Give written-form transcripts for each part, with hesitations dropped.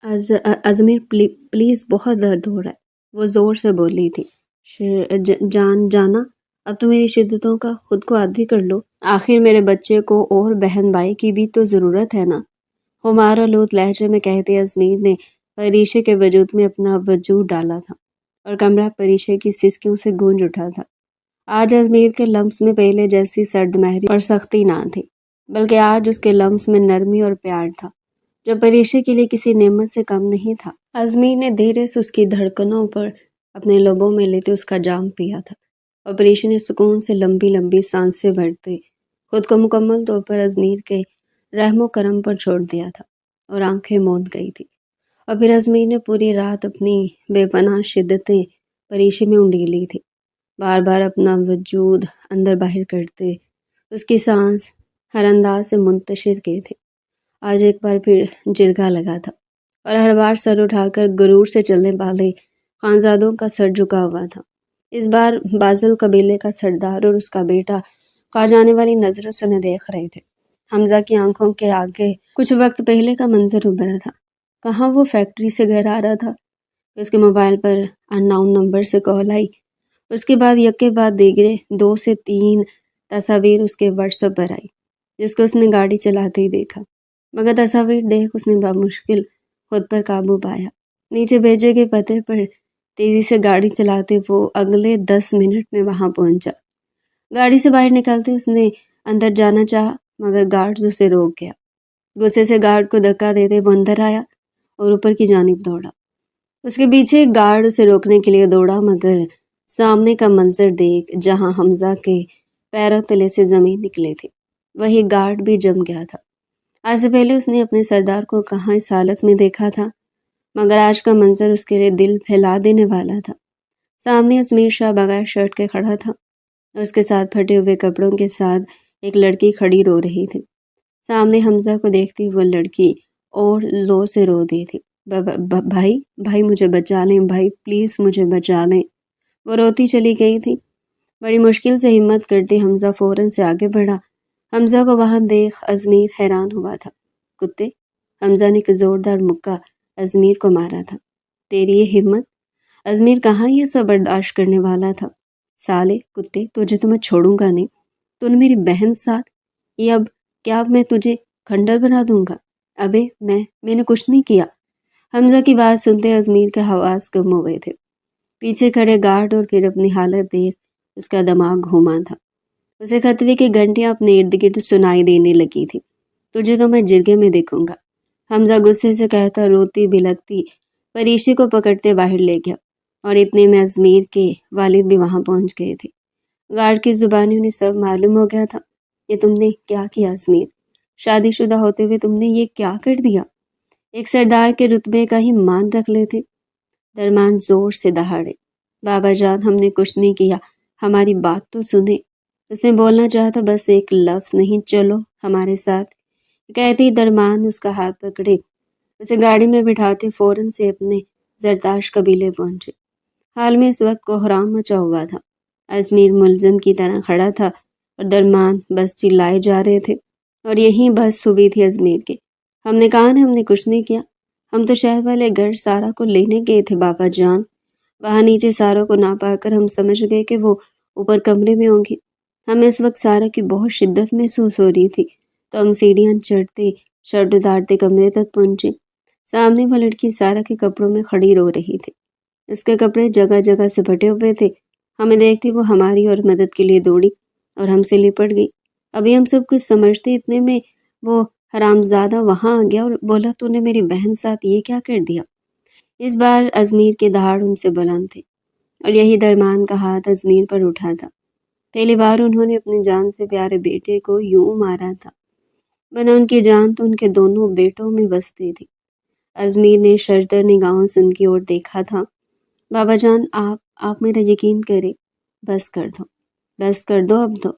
Izmir please بہت درد ہو رہا ہے، وہ زور سے بولی تھی۔ جانا، اب تو میری شدتوں کا خود کو عادی کر لو، آخر میرے بچے کو اور بہن بھائی کی بھی تو ضرورت ہے نا، خمار آلود لہجے میں کہتے ازمیر نے پریشے کے وجود میں اپنا وجود ڈالا تھا اور کمرہ پریشے کی سسکیوں سے گونج اٹھا تھا۔ آج ازمیر کے لمس میں پہلے جیسی سرد مہری اور سختی نہ تھی، بلکہ آج اس کے لمس میں نرمی اور پیار تھا، جو پریشے کے لیے کسی نعمت سے کم نہیں تھا۔ ازمیر نے دھیرے سے اس کی دھڑکنوں پر اپنے لبوں میں لیتے اس کا جام پیا تھا اور پریشے نے سکون سے لمبی لمبی سانسیں بھرتے خود کو مکمل طور پر ازمیر کے رحم و کرم پر چھوڑ دیا تھا اور آنکھیں موند گئی تھی۔ اور پھر ازمیر نے پوری رات اپنی بے پناہ شدتیں پریشے میں انڈیلی تھی، بار بار اپنا وجود اندر باہر کرتے اس کی سانس ہر انداز سے منتشر کیے تھے۔ آج ایک بار پھر جرگا لگا تھا اور ہر بار سر اٹھا کر غرور سے چلنے والے خانزادوں کا سر جھکا ہوا تھا۔ اس بار بازل قبیلے کا سردار اور اس کا بیٹا کھا جانے والی نظروں سے انہیں دیکھ رہے تھے۔ حمزہ کی آنکھوں کے آگے کچھ وقت پہلے کا منظر ابھرا تھا۔ کہاں وہ فیکٹری سے گھر آ رہا تھا، اس کے موبائل پر ان نون نمبر سے کال آئی۔ اس کے بعد یکے بعد دیگرے 2 سے 3 تصاویر اس کے واٹس ایپ پر آئی، جس کو اس نے گاڑی چلاتے ہی دیکھا، مگر تصاویر دیکھ اس نے بمشکل خود پر قابو پایا۔ نیچے بھیجے گئے پتے پر تیزی سے گاڑی چلاتے وہ اگلے 10 منٹ میں وہاں پہنچا۔ گاڑی سے باہر نکلتے اس نے اندر جانا چاہا، مگر گارڈ اسے روک گیا۔ غصے سے گارڈ کو دھکا دیتے وہ اندر آیا اور اوپر کی جانب دوڑا۔ اس کے پیچھے ایک گارڈ اسے روکنے کے لیے دوڑا، مگر سامنے کا منظر دیکھ جہاں حمزہ کے پیروں تلے سے زمین نکلے تھی، وہی گارڈ بھی جم گیا تھا۔ آج سے پہلے اس نے اپنے سردار کو کہاں اس حالت میں دیکھا تھا، مگر آج کا منظر اس کے لیے دل پھیلا دینے والا تھا۔ سامنے ازمیر شاہ بغیر شرٹ کے کھڑا تھا اور اس کے ساتھ پھٹے ہوئے کپڑوں کے ساتھ ایک لڑکی کھڑی رو رہی تھی۔ سامنے حمزہ کو دیکھتی وہ لڑکی اور زور سے رو دی تھی۔ بھائی مجھے بچا لیں، بھائی پلیز مجھے بچا لیں۔ وہ روتی چلی گئی تھی۔ بڑی مشکل سے ہمت کرتے حمزہ فوراً سے آگے بڑھا۔ حمزہ کو وہاں دیکھ ازمیر حیران ہوا تھا۔ کتے، حمزہ نے ایک زوردار مکہ ازمیر کو مارا تھا۔ تیری یہ ہمت؟ ازمیر کہاں یہ سب برداشت کرنے والا تھا۔ سالے کتے، تجھے تو میں چھوڑوں گا نہیں، تو نے میری بہن ساتھ، یہ اب کیا میں تجھے کھنڈر بنا دوں گا؟ ابے میں نے کچھ نہیں کیا۔ حمزہ کی بات سنتے ازمیر کے حواس گم ہوئے تھے۔ پیچھے کھڑے گارڈ اور پھر اپنی حالت دیکھ اس کا دماغ گھوما تھا۔ اسے خطرے کی گھنٹیاں اپنے ارد گرد سنائی دینے لگی تھی۔ تجھے تو میں جرگے میں دیکھوں گا، حمزہ غصے سے کہتا روتی بلکتی پریشی کو پکڑتے باہر لے گیا، اور اتنے میں ازمیر کے والد بھی وہاں پہنچ گئے تھے۔ گارڈ کی زبانی انہیں سب معلوم ہو گیا تھا۔ یہ تم نے کیا کیا ازمیر؟ شادی شدہ ہوتے ہوئے تم نے یہ کیا کر دیا؟ ایک سردار کے رتبے کا ہی مان رکھ لیتے۔ درمان زور سے دہاڑے۔ بابا جان ہم نے کچھ نہیں کیا، ہماری بات تو سنیں۔ اس نے بولنا چاہا تھا، بس ایک لفظ نہیں، چلو ہمارے ساتھ کہتے ہی درمان اس کا ہاتھ پکڑے اسے گاڑی میں بٹھاتے فوراً سے اپنے زرتاش قبیلے پہنچے۔ حال میں اس وقت کوہرام مچا ہوا تھا۔ ازمیر ملزم کی طرح کھڑا تھا اور درمان بس چلائے جا رہے تھے، اور یہیں بس ہوئی تھی ازمیر کے۔ ہم نے کہا نا ہم نے کچھ نہیں کیا، ہم تو شہر والے گھر سارا کو لینے گئے تھے بابا جان۔ وہاں نیچے سارا کو نہ پا کر ہم سمجھ گئے کہ وہ اوپر کمرے میں ہوں گی۔ ہمیں اس وقت سارا کی بہت شدت محسوس ہو رہی تھی، تو ہم سیڑھیاں چڑھتے شرٹ اتارتے کمرے تک پہنچے۔ سامنے وہ لڑکی سارا کے کپڑوں میں کھڑی رو رہی تھی۔ اس کے کپڑے جگہ جگہ سے پھٹے ہوئے تھے۔ ہمیں دیکھتی وہ ہماری اور مدد کے لیے دوڑی اور ہم سے لپٹ گئی۔ ابھی ہم سب کچھ سمجھتے اتنے میں وہ حرامزادہ وہاں آ گیا اور بولا تو نے میری بہن ساتھ یہ کیا کر دیا؟ اس بار ازمیر کے دہاڑ ان سے بلند تھے اور یہی درمان کا ہاتھ ازمیر پر اٹھا تھا۔ پہلی بار انہوں نے اپنی جان سے پیارے بیٹے کو یوں مارا تھا، بنا ان کی جان تو ان کے دونوں بیٹوں میں بستی تھی۔ ازمیر نے ششدر نگاہوں سے ان کی اور دیکھا تھا۔ بابا جان آپ میرا یقین کریں، بس کر دو اب تو۔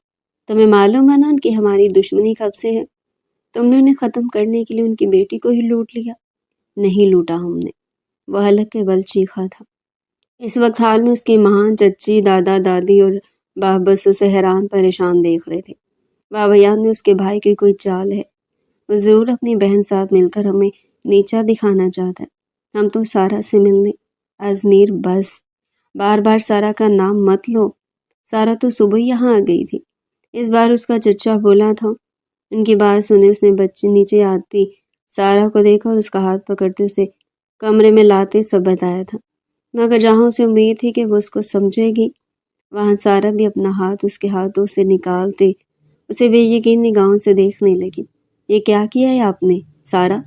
تمہیں معلوم ہے نا کہ ہماری دشمنی کب سے ہے؟ تم نے انہیں ختم کرنے کے لیے ان کی بیٹی کو ہی لوٹ لیا۔ نہیں لوٹا ہم نے، وہ حلق کے بل چیخا تھا۔ اس وقت حال میں اس کی ماں، چچی، دادا، دادی اور بس اسے حیران پریشان دیکھ رہے تھے۔ بابا جان نے اس کے بھائی کی کوئی چال ہے، وہ ضرور اپنی بہن ساتھ مل کر ہمیں نیچا دکھانا چاہتا ہے۔ ہم تو سارا سے ملنے۔ ازمیر بس، بار بار سارا کا نام مت لو۔ سارا تو صبح ہی یہاں آ گئی تھی۔ اس بار اس کا چچا بولا تھا۔ ان کی بات سنے اس نے بچے نیچے آتی سارا کو دیکھا اور اس کا ہاتھ پکڑتے اسے کمرے میں لاتے سب بتایا تھا، مگر جہاں اسے امید تھی کہ وہ اس کو سمجھے گی، وہاں سارا بھی اپنا ہاتھ اس کے ہاتھوں سے نکالتے اسے بے یقین نگاہوں سے دیکھنے لگی۔ یہ کیا کیا ہے آپ نے سارا؟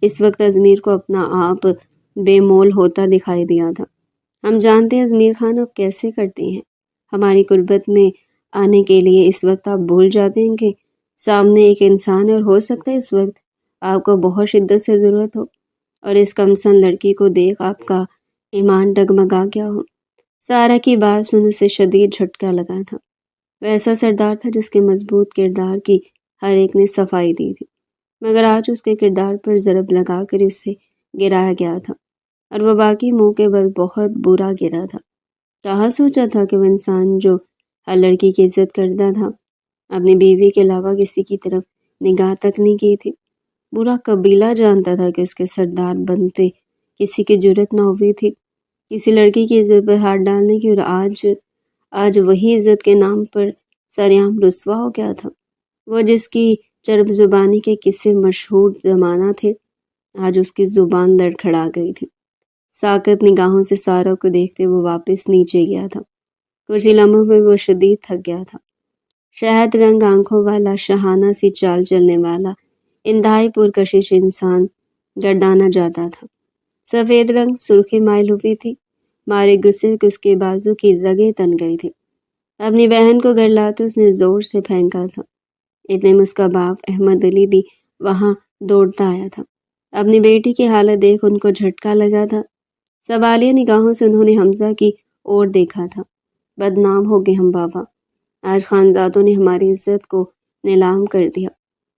اس وقت ازمیر کو اپنا آپ بے مول ہوتا دکھائی دیا تھا۔ ہم جانتے ہیں ازمیر خان آپ کیسے کرتے ہیں۔ ہماری قربت میں آنے کے لیے اس وقت آپ بھول جاتے ہیں کہ سامنے ایک انسان ہے، اور ہو سکتا ہے اس وقت آپ کو بہت شدت سے ضرورت ہو، اور اس کمسن لڑکی کو دیکھ آپ کا ایمان ڈگمگا گیا ہو۔ سارا کی بات سن اسے شدید جھٹکا لگا تھا۔ وہ ایسا سردار تھا جس کے مضبوط کردار کی ہر ایک نے صفائی دی تھی، مگر آج اس کے کردار پر ضرب لگا کر اسے گرایا گیا تھا، اور وہ باقی منہ کے بل بہت برا گرا تھا۔ کہاں سوچا تھا کہ وہ انسان جو ہر لڑکی کی عزت کرتا تھا، اپنی بیوی کے علاوہ کسی کی طرف نگاہ تک نہیں کی تھی۔ پورا قبیلہ جانتا تھا کہ اس کے سردار بنتے کسی کی جرت نہ ہوئی تھی کسی لڑکی کی عزت پر ہاتھ ڈالنے کی، اور آج وہی عزت کے نام پر سرعام رسوا ہو گیا تھا۔ وہ جس کی چرب زبانی کے قصے مشہور زمانہ تھے، آج اس کی زبان لڑکھڑا گئی تھی۔ ساکت نگاہوں سے سارا کو دیکھتے وہ واپس نیچے گیا تھا۔ کچھ ہی لمحوں میں وہ شدید تھک گیا تھا۔ شہد رنگ آنکھوں والا، شاہانہ سی چال چلنے والا، انتہائی پرکشش انسان گردانا جاتا تھا۔ سفید رنگ سرخی مائل ہوئی تھی، مارے غصے اس کے بازو کی رگیں تن گئی تھی۔ اپنی بہن کو گرلاتے اس نے زور سے پھینکا تھا۔ اتنے میں اس کا باپ احمد علی بھی وہاں دوڑتا آیا تھا۔ اپنی بیٹی کی حالت دیکھ ان کو جھٹکا لگا تھا۔ سوالیہ نگاہوں سے انہوں نے حمزہ کی اور دیکھا تھا۔ بدنام ہو گئے ہم بابا، آج خانزادوں نے ہماری عزت کو نیلام کر دیا۔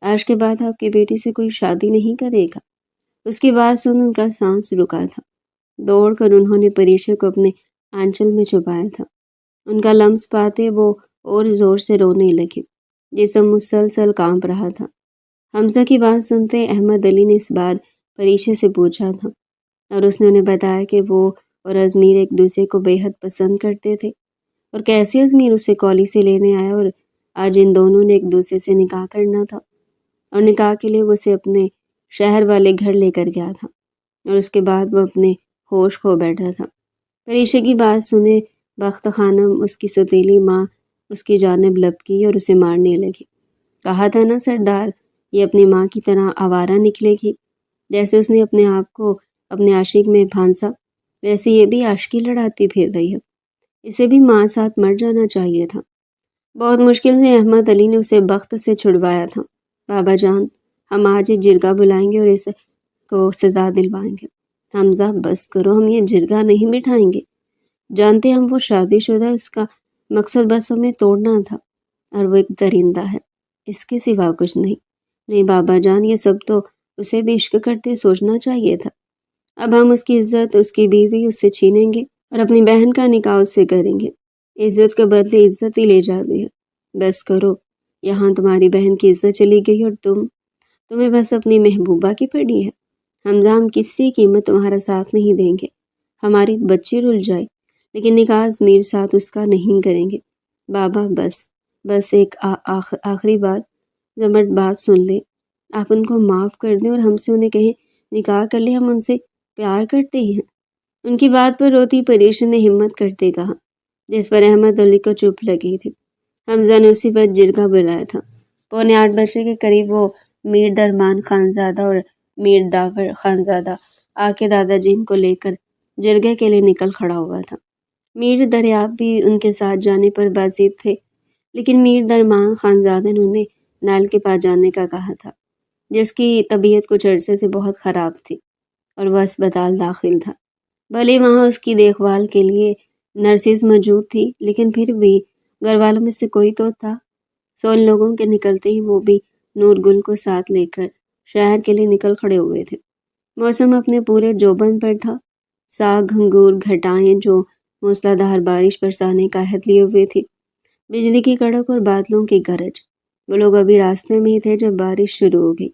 آج کے بعد آپ کی بیٹی سے کوئی شادی نہیں کرے گا۔ اس کی بات سن ان کا سانس رکا تھا۔ دوڑ کر انہوں نے پریشے کو اپنے آنچل میں چھپایا تھا۔ ان کا لمس پاتے وہ اور زور سے رونے لگے، جسم مسلسل کانپ رہا تھا۔ حمزہ کی بات سنتے احمد علی نے اس بار پریشے سے پوچھا تھا، اور اس نے انہیں بتایا کہ وہ اور ازمیر ایک دوسرے کو بے حد پسند کرتے تھے، اور کیسے ازمیر اسے کالج سے لینے آیا، اور آج ان دونوں نے ایک دوسرے سے نکاح کرنا تھا، اور نکاح کے لیے وہ اسے اپنے شہر والے گھر لے کر گیا تھا، اور اس کے بعد وہ اپنے ہوش کھو بیٹھا تھا۔ پریشے کی بات سنے بخت خانم اس کی ستیلی ماں اس کی جانب لپکی اور اسے مارنے لگی۔ کہا تھا نا سردار، یہ اپنی ماں کی طرح آوارہ نکلے گی۔ جیسے اس نے اپنے آپ کو اپنے عاشق میں پھانسا، ویسے یہ بھی عاشقی لڑاتی پھر رہی ہے۔ اسے بھی ماں ساتھ مر جانا چاہیے تھا۔ بہت مشکل سے احمد علی نے اسے بخت سے چھڑوایا تھا۔ بابا جان، ہم آج ہی جرگہ بلائیں گے اور اس کو سزا دلوائیں گے۔ حمزہ بس کرو، ہم یہ جرگہ نہیں بٹھائیں گے۔ جانتے ہم وہ شادی شدہ، اس کا مقصد بس ہمیں توڑنا تھا، اور وہ ایک درندہ ہے، اس کے سوا کچھ نہیں۔ نہیں بابا جان، یہ سب تو اسے بھی عشق کرتے سوچنا چاہیے تھا۔ اب ہم اس کی عزت، اس کی بیوی اس سے چھینیں گے، اور اپنی بہن کا نکاح اس سے کریں گے۔ عزت کے بدلے عزت ہی لے جاتی ہے۔ بس کرو، یہاں تمہاری بہن کی عزت چلی گئی، اور تمہیں بس اپنی محبوبہ کی پڑی ہے۔ حمزہ، ہم کسی قیمت تمہارا ساتھ نہیں دیں گے، ہماری بچی رل جائے، لیکن نکاح ازمیر ساتھ اس کا نہیں کریں گے۔ بابا بس ایک آخری بار زمٹ بات سن لے، آپ ان کو معاف کر دیں اور ہم سے انہیں کہیں نکاح کر لیں، ہم ان سے پیار کرتے ہیں۔ ان کی بات پر روتی پریشان نے ہمت کرتے کہا، جس پر احمد علی کو چپ لگی تھی۔ حمزہ نے اسی وقت جرگہ بلایا تھا۔ 7:45 کے قریب وہ میر درمان خانزادہ اور میر داور خانزادہ آ کے دادا جین کو لے کر جرگے کے لیے نکل کھڑا ہوا تھا۔ میر دریاب بھی ان کے ساتھ جانے پر بازید تھے، لیکن میر درمان خانزادہ نے انہیں نال کے پاس جانے کا کہا تھا، جس کی طبیعت کچھ عرصے سے بہت خراب تھی، اور وہ اسپتال داخل تھا۔ بھلے وہاں اس کی دیکھ بھال کے لیے نرسز موجود تھی، لیکن پھر بھی گھر والوں میں سے کوئی تو تھا۔ ان لوگوں کے نکلتے ہی وہ بھی نور گل کو ساتھ لے کر شہر کے لیے نکل کھڑے ہوئے تھے۔ موسم اپنے پورے جوبن پر تھا۔ ساگ گھنگور گھٹائیں جو موسلادھار بارش برسانے کا عہد لیے ہوئے تھی، بجلی کی کڑک اور بادلوں کی گرج۔ وہ لوگ ابھی راستے میں ہی تھے جب بارش شروع ہو گئی۔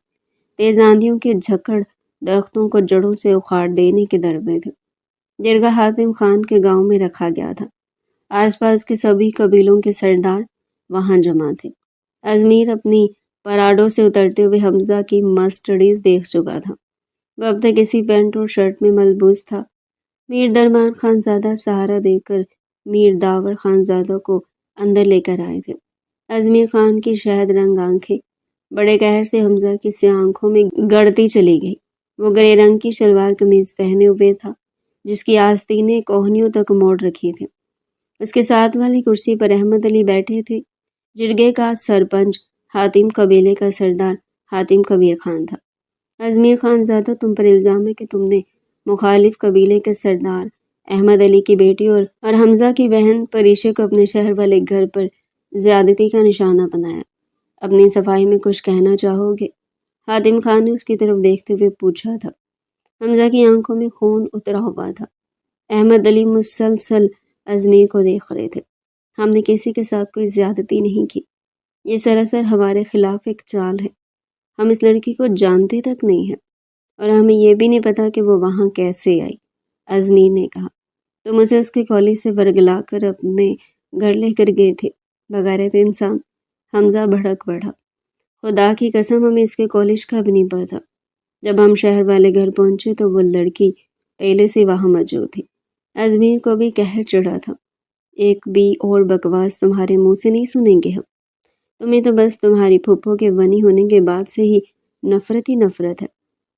تیز آندھیوں کی جھکڑ درختوں کو جڑوں سے اکھاڑ دینے کے در میں تھے۔ جرگہ حاتم خان کے گاؤں میں رکھا گیا تھا۔ آس پاس کے سبھی قبیلوں کے سردار وہاں جمع تھے۔ ازمیر اپنی پراڈوں سے اترتے ہوئے حمزہ کی مرسڈیز دیکھ چکا تھا۔ وہ اب تک اسی پینٹ اور شرٹ میں ملبوس تھا۔ میر درمان خان زادہ سہارا دے کر میر داور خان زادہ کو اندر لے کر آئے تھے۔ ازمیر خان کی شہد رنگ آنکھیں بڑے قہر سے حمزہ کی سیاہ آنکھوں میں گڑتی چلی گئی۔ وہ گرے رنگ کی شلوار قمیض پہنے ہوئے تھا جس کی آستینیں کوہنیوں تک موڑ رکھی تھے۔ اس کے ساتھ والی کرسی پر احمد علی بیٹھے تھے۔ جرگے کا سرپنچ حاتم قبیلے کا سردار حاتم کبیر خان تھا۔ ازمیر خان زادہ، تم پر الزام ہے کہ تم نے مخالف قبیلے کے سردار احمد علی کی بیٹی اور حمزہ کی بہن پریشے کو اپنے شہر والے گھر پر زیادتی کا نشانہ بنایا۔ اپنی صفائی میں کچھ کہنا چاہو گے؟ حاتم خان نے اس کی طرف دیکھتے ہوئے پوچھا تھا۔ حمزہ کی آنکھوں میں خون اترا ہوا تھا۔ احمد علی مسلسل ازمیر کو دیکھ رہے تھے۔ ہم نے کسی کے ساتھ کوئی زیادتی نہیں کی۔ یہ سراسر ہمارے خلاف ایک چال ہے۔ ہم اس لڑکی کو جانتے تک نہیں ہیں اور ہمیں یہ بھی نہیں پتا کہ وہ وہاں کیسے آئی۔ ازمیر نے کہا، تم اسے اس کے کالج سے ورگلا کر اپنے گھر لے کر گئے تھے، بغیرت انسان۔ حمزہ بھڑک پڑا، خدا کی قسم ہمیں اس کے کالج کا بھی نہیں پتا۔ جب ہم شہر والے گھر پہنچے تو وہ لڑکی پہلے سے وہاں موجود تھی۔ ازمیر کو بھی قہر چڑھا تھا۔ ایک بھی اور بکواس تمہارے منہ سے نہیں سنیں گے ہم۔ تمہیں تو بس تمہاری پھپھو کے ونی ہونے کے بعد سے ہی نفرت ہے۔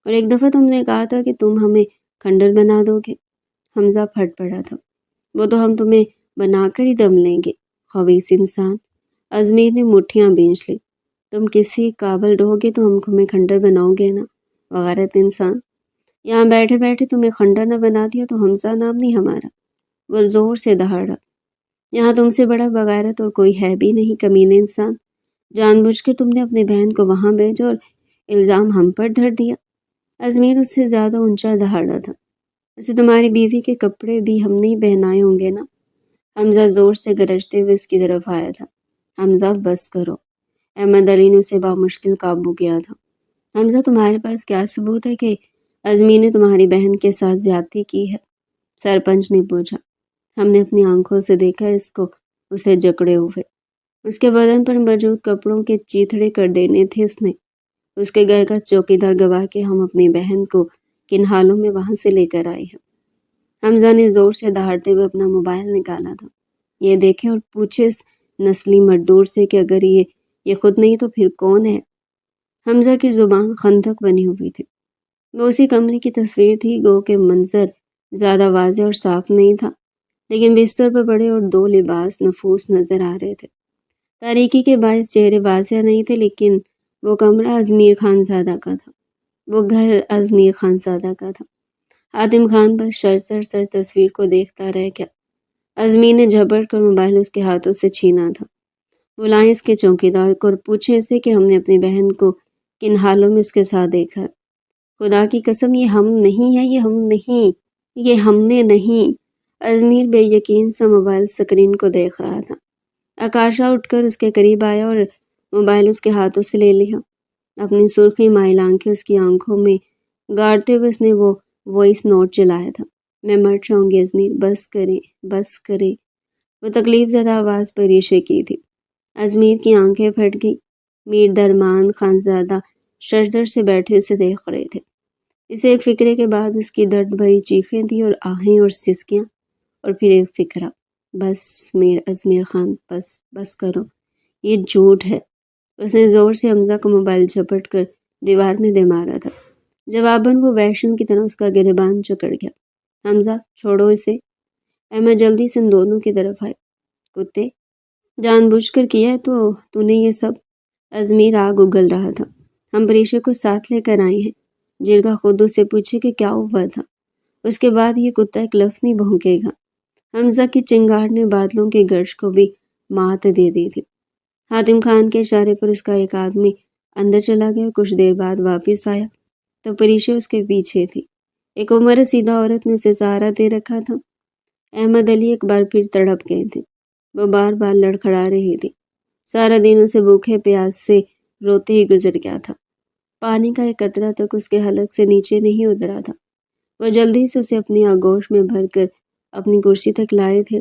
اور ایک دفعہ تم نے کہا تھا کہ تم ہمیں کھنڈر بنا دو گے۔ حمزہ پھٹ پڑا تھا، وہ تو ہم تمہیں بنا کر ہی دم لیں گے، خبیث انسان۔ ازمیر نے مٹھیاں بھینچ لی، تم کسی قابل رہو گے تو ہم تمہیں کھنڈر بناؤ گے نا، بغیرت انسان۔ یہاں بیٹھے بیٹھے تمہیں کھنڈر نہ بنا دیا تو حمزہ نام نہیں ہمارا۔ وہ زور سے دہاڑا، یہاں تم سے بڑا بغیرت اور کوئی ہے بھی نہیں، کمینے انسان۔ جان بوجھ کر تم نے اپنی بہن کو وہاں بھیجا اور الزام ہم پر دھر دیا۔ ازمیر اس سے زیادہ اونچا دہاڑا تھا، اسے تمہاری بیوی کے کپڑے بھی ہم نہیں پہنائے ہوں گے نا۔ حمزہ زور سے گرجتے ہوئے اس کی طرف آیا تھا۔ حمزہ بس کرو۔ احمد علی نے اسے بامشکل قابو کیا تھا۔ حمزہ تمہارے پاس کیا ثبوت ہے کہ ازمیر نے تمہاری بہن کے ساتھ زیادتی کی ہے؟ سرپنچ نے پوچھا۔ ہم نے اپنی آنکھوں سے دیکھا اس کو اسے جکڑے ہوئے، اس کے بدن پر موجود کپڑوں کے چیتھڑے کر دینے تھے اس نے۔ اس کے گھر کا چوکیدار گواہ کہ ہم اپنی بہن کو کن حالوں میں وہاں سے لے کر آئے ہیں۔ حمزہ نے زور سے دہاڑتے ہوئے اپنا موبائل نکالا تھا۔ یہ دیکھیں اور پوچھے اس نسلی مردور سے کہ اگر یہ خود نہیں تو پھر کون ہے؟ حمزہ کی زبان خندق بنی ہوئی تھی۔ وہ اسی کمرے کی تصویر تھی، گو کہ منظر زیادہ واضح اور صاف نہیں تھا، لیکن بستر پر پڑے اور دو لباس نفوس نظر آ رہے تھے۔ تاریکی کے باعث چہرے واضح نہیں تھے، لیکن وہ کمرہ ازمیر خان زادہ کا تھا، وہ گھر ازمیر خان زادہ کا تھا۔ حاتم خان بس سر تصویر کو دیکھتا رہ گیا۔ ازمیر نے جھپٹ کر موبائل اس کے ہاتھوں سے چھینا تھا۔ بلائیں اس کے چوکیدار کو اور پوچھیں اسے کہ ہم نے اپنی بہن کو کن حالوں میں اس کے ساتھ دیکھا ہے۔ خدا کی قسم یہ ہم نہیں ہے، یہ ہم نے نہیں۔ ازمیر بے یقین سا موبائل سکرین کو دیکھ رہا تھا۔ آکاشا اٹھ کر اس کے قریب آیا اور موبائل اس کے ہاتھوں سے لے لیا۔ اپنی سرخی مائل آنکھیں اس کی آنکھوں میں گاڑتے ہوئے اس نے وہ وائس نوٹ چلایا تھا۔ میں مر جاؤں گی ازمیر، بس کریں، بس کریں۔ وہ تکلیف زدہ آواز پریشے کی تھی۔ ازمیر کی آنکھیں پھٹ گئی۔ میر درمان خانزادہ ششدر سے بیٹھے اسے دیکھ رہے تھے۔ اسے ایک فکرے کے بعد اس کی درد بھری چیخیں تھی اور آہیں اور سسکیاں، اور پھر ایک فکرہ، بس میر ازمیر خان، بس کرو، یہ جھوٹ ہے۔ اس نے زور سے حمزہ کا موبائل جھپٹ کر دیوار میں دے مارا تھا۔ جواباً وہ وحشیوں کی طرح اس کا گریبان جکڑ گیا۔ حمزہ چھوڑو اسے۔ احمد جلدی سے ان دونوں کی طرف آئے۔ کتے، جان بوجھ کر کیا ہے تو نے یہ سب؟ ازمیر آگ اگل رہا تھا۔ ہم پریشے کو ساتھ لے کر آئے ہیں۔ جرگا خود اس سے پوچھے کہ کیا ہوا تھا، اس کے بعد یہ کتا ایک لفظ نہیں بھونکے گا۔ حمزہ کی چنگاڑ نے بادلوں کی گرج کو بھی مات دے دی تھی۔ حاتم خان کے اشارے پر اس کا ایک آدمی اندر چلا گیا، کچھ دیر بعد واپس آیا تو پریشے اس کے پیچھے تھی۔ ایک عمر رسیدہ عورت نے اسے سہارا دے رکھا تھا۔ احمد علی ایک بار پھر تڑپ گئے تھے۔ وہ بار بار لڑکھڑا رہی تھی۔ سارا دن اسے بھوکے پیاس سے روتے ہی گزر گیا تھا۔ پانی کا ایک قطرہ تک اس کے حلق سے نیچے نہیں اترا تھا۔ وہ جلدی سے اسے اپنی آغوش میں بھر کر اپنی کرسی تک لائے تھے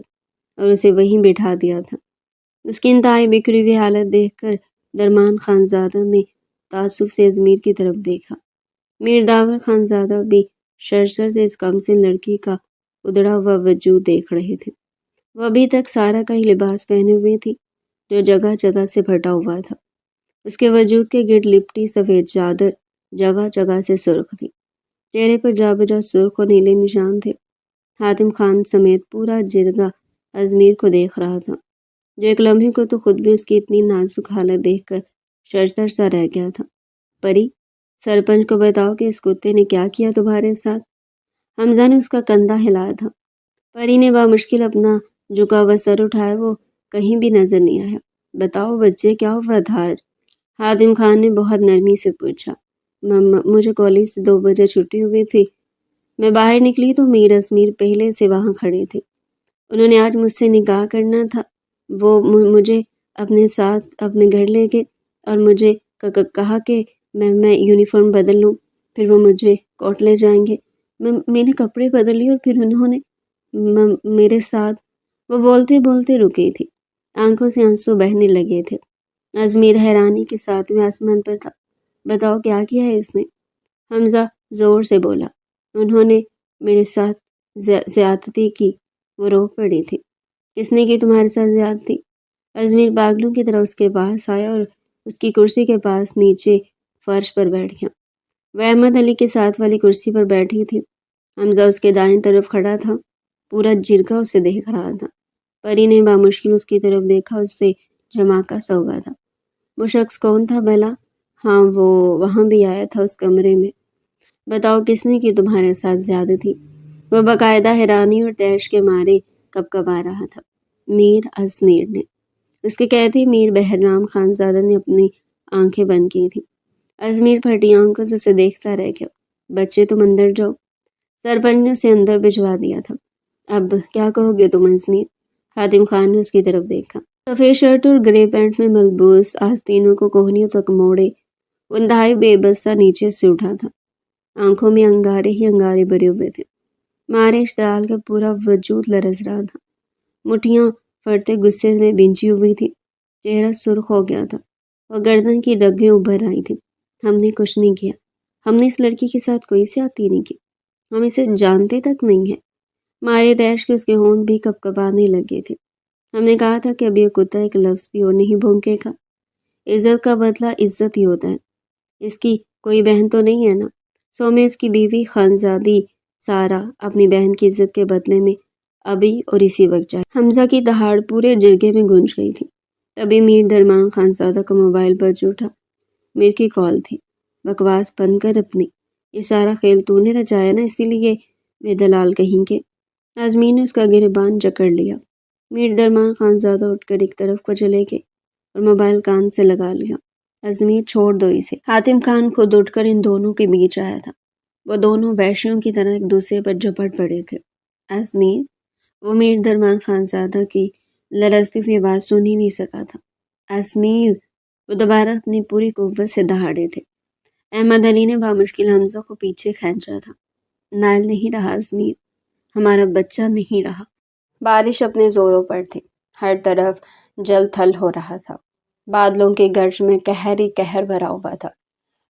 اور اسے وہیں بٹھا دیا تھا۔ اس کی انتہائی بکھری ہوئی حالت دیکھ کر درمان خانزادہ نے تعصب سے ازمیر کی طرف دیکھا۔ میر داور خانزادہ بھی شرشر سے اس کمسن لڑکی کا ادڑا ہوا وجود دیکھ رہے تھے۔ وہ ابھی تک سارا کا ہی لباس پہنے ہوئے تھی جو جگہ جگہ سے پھٹا ہوا تھا۔ اس کے وجود کے گرد لپٹی سفید چادر جگہ جگہ سے سرخ تھی۔ چہرے پر جا بجا سرخ اور نیلے نشان تھے۔ حاتم خان سمیت پورا جرگہ ازمیر کو دیکھ رہا تھا، جو ایک لمحے کو تو خود بھی اس کی اتنی نازک حالت دیکھ کر شرشر سا رہ گیا تھا۔ پری، سرپنچ کو بتاؤ کہ اس کتے نے کیا کیا تمہارے ساتھ؟ حمزہ نے اس کا کندھا ہلایا تھا۔ پری نے بامشکل اپنا جھکا ہوا سر اٹھایا، وہ کہیں بھی نظر نہیں آیا۔ بتاؤ بچے، کیا ہوا تھا آج؟ حاتم خان نے بہت نرمی سے پوچھا۔ مجھے کالج سے 2 بجے چھٹی ہوئی تھی، میں باہر نکلی تو میر ازمیر پہلے سے وہاں کھڑے تھے۔ انہوں نے آج مجھ سے نکاح کرنا تھا۔ وہ مجھے اپنے ساتھ اپنے گھر لے گئے اور مجھے کہا کہ میں یونیفارم بدل لوں، پھر وہ مجھے کورٹ لے جائیں گے۔ میں نے کپڑے بدل لیے اور پھر انہوں نے میرے ساتھ۔ وہ بولتے بولتے رکی تھی، آنکھوں سے آنسو بہنے لگے تھے۔ ازمیر حیرانی کے 7ویں آسمان پر تھا۔ بتاؤ کیا کیا ہے اس نے؟ حمزہ زور سے بولا۔ انہوں نے میرے ساتھ زیادتی کی۔ وہ رو پڑی تھی۔ کس نے کی تمہارے ساتھ زیادتی؟ ازمیر پاگلوں کی طرح اس کے پاس آیا اور اس کی کرسی کے پاس نیچے فرش پر بیٹھ گیا۔ وہ احمد علی کے ساتھ والی کرسی پر بیٹھی تھی۔ حمزہ اس کے دائیں طرف کھڑا تھا۔ پورا جرگہ اسے دیکھ رہا تھا۔ پری نے بامشکل اس کی طرف دیکھا، اس سے جھماکا سا ہوا تھا۔ وہ شخص کون تھا بھلا؟ ہاں، وہ وہاں بھی آیا تھا اس کمرے میں۔ بتاؤ کس نے کی تمہارے ساتھ زیادتی؟ وہ باقاعدہ حیرانی اور تیش کے مارے کپکپا رہا تھا۔ میر ازمیر نے۔ اس کے کہتے میر بہرام خانزادہ نے اپنی آنکھیں بند کی تھیں۔ ازمیر پھٹی آنکھوں سے اسے دیکھتا رہ گیا۔ بچے تم اندر جاؤ۔ سرپنچ نے اسے اندر بھجوا دیا تھا۔ اب کیا کہو گے تم ازمیر؟ حاتم خان نے اس کی طرف دیکھا۔ سفید شرٹ اور گرے پینٹ میں ملبوس، آستینوں کو کوہنیوں تک موڑے، وہ انتہائی بے بس سا نیچے سے اٹھا تھا۔ آنکھوں میں انگارے ہی انگارے بھرے ہوئے تھے۔ مارے اشتعال کا پورا وجود لرز رہا تھا۔ مٹھیاں پھٹتے غصے میں بھینچی ہوئی تھی۔ چہرہ سرخ ہو گیا تھا اور گردن کی رگیں ابھر آئی تھیں۔ ہم نے کچھ نہیں کیا۔ ہم نے اس لڑکی کے ساتھ کوئی زیادتی نہیں کی۔ ہم اسے جانتے تک نہیں ہیں۔ مارے دیش کے اس کے ہونٹ بھی کپکپانے لگے تھے۔ ہم نے کہا تھا کہ اب یہ کتا ایک لفظ بھی اور نہیں بھونکے گا۔ عزت کا بدلہ عزت ہی ہوتا ہے۔ اس کی کوئی بہن تو نہیں ہے نا؟ سو میں اس کی بیوی خانزادی سارا اپنی بہن کی عزت کے بدلے میں ابھی اور اسی وقت جائے۔ حمزہ کی دہاڑ پورے جرگے میں گونج گئی تھی۔ تبھی میر درمان خانزادہ کا موبائل بج اٹھا۔ میر کی کال تھی۔ بکواس بند کر اپنی، یہ سارا کھیل تو نے رچایا نا، اسی لیے بے دلال کہیں گے۔ ازمیر نے اس کا گریبان جکڑ لیا۔ میر درمان خانزادہ اٹھ کر ایک طرف کو چلے گئے اور موبائل کان سے لگا لیا۔ ازمیر چھوڑ دو اسے۔ حاتم خان خود اٹھ کر ان دونوں کے بیچ آیا تھا۔ وہ دونوں وحشیوں کی طرح ایک دوسرے پر جھپٹ پڑے تھے۔ ازمیر، وہ میر درمان خانزادہ کی لرزتی ہوئی آواز سن ہی نہیں سکا تھا۔ ازمیر، وہ دوبارہ اپنی پوری قوت سے دہاڑے تھے۔ احمد علی نے بامشکل حمزہ کو پیچھے کھینچا تھا۔ نائل نہیں رہا ازمیر، ہمارا بچہ نہیں رہا۔ بارش اپنے زوروں پر تھی۔ ہر طرف جل تھل ہو رہا تھا۔ بادلوں کے گرج میں قہر ہی قہر بھرا ہوا تھا۔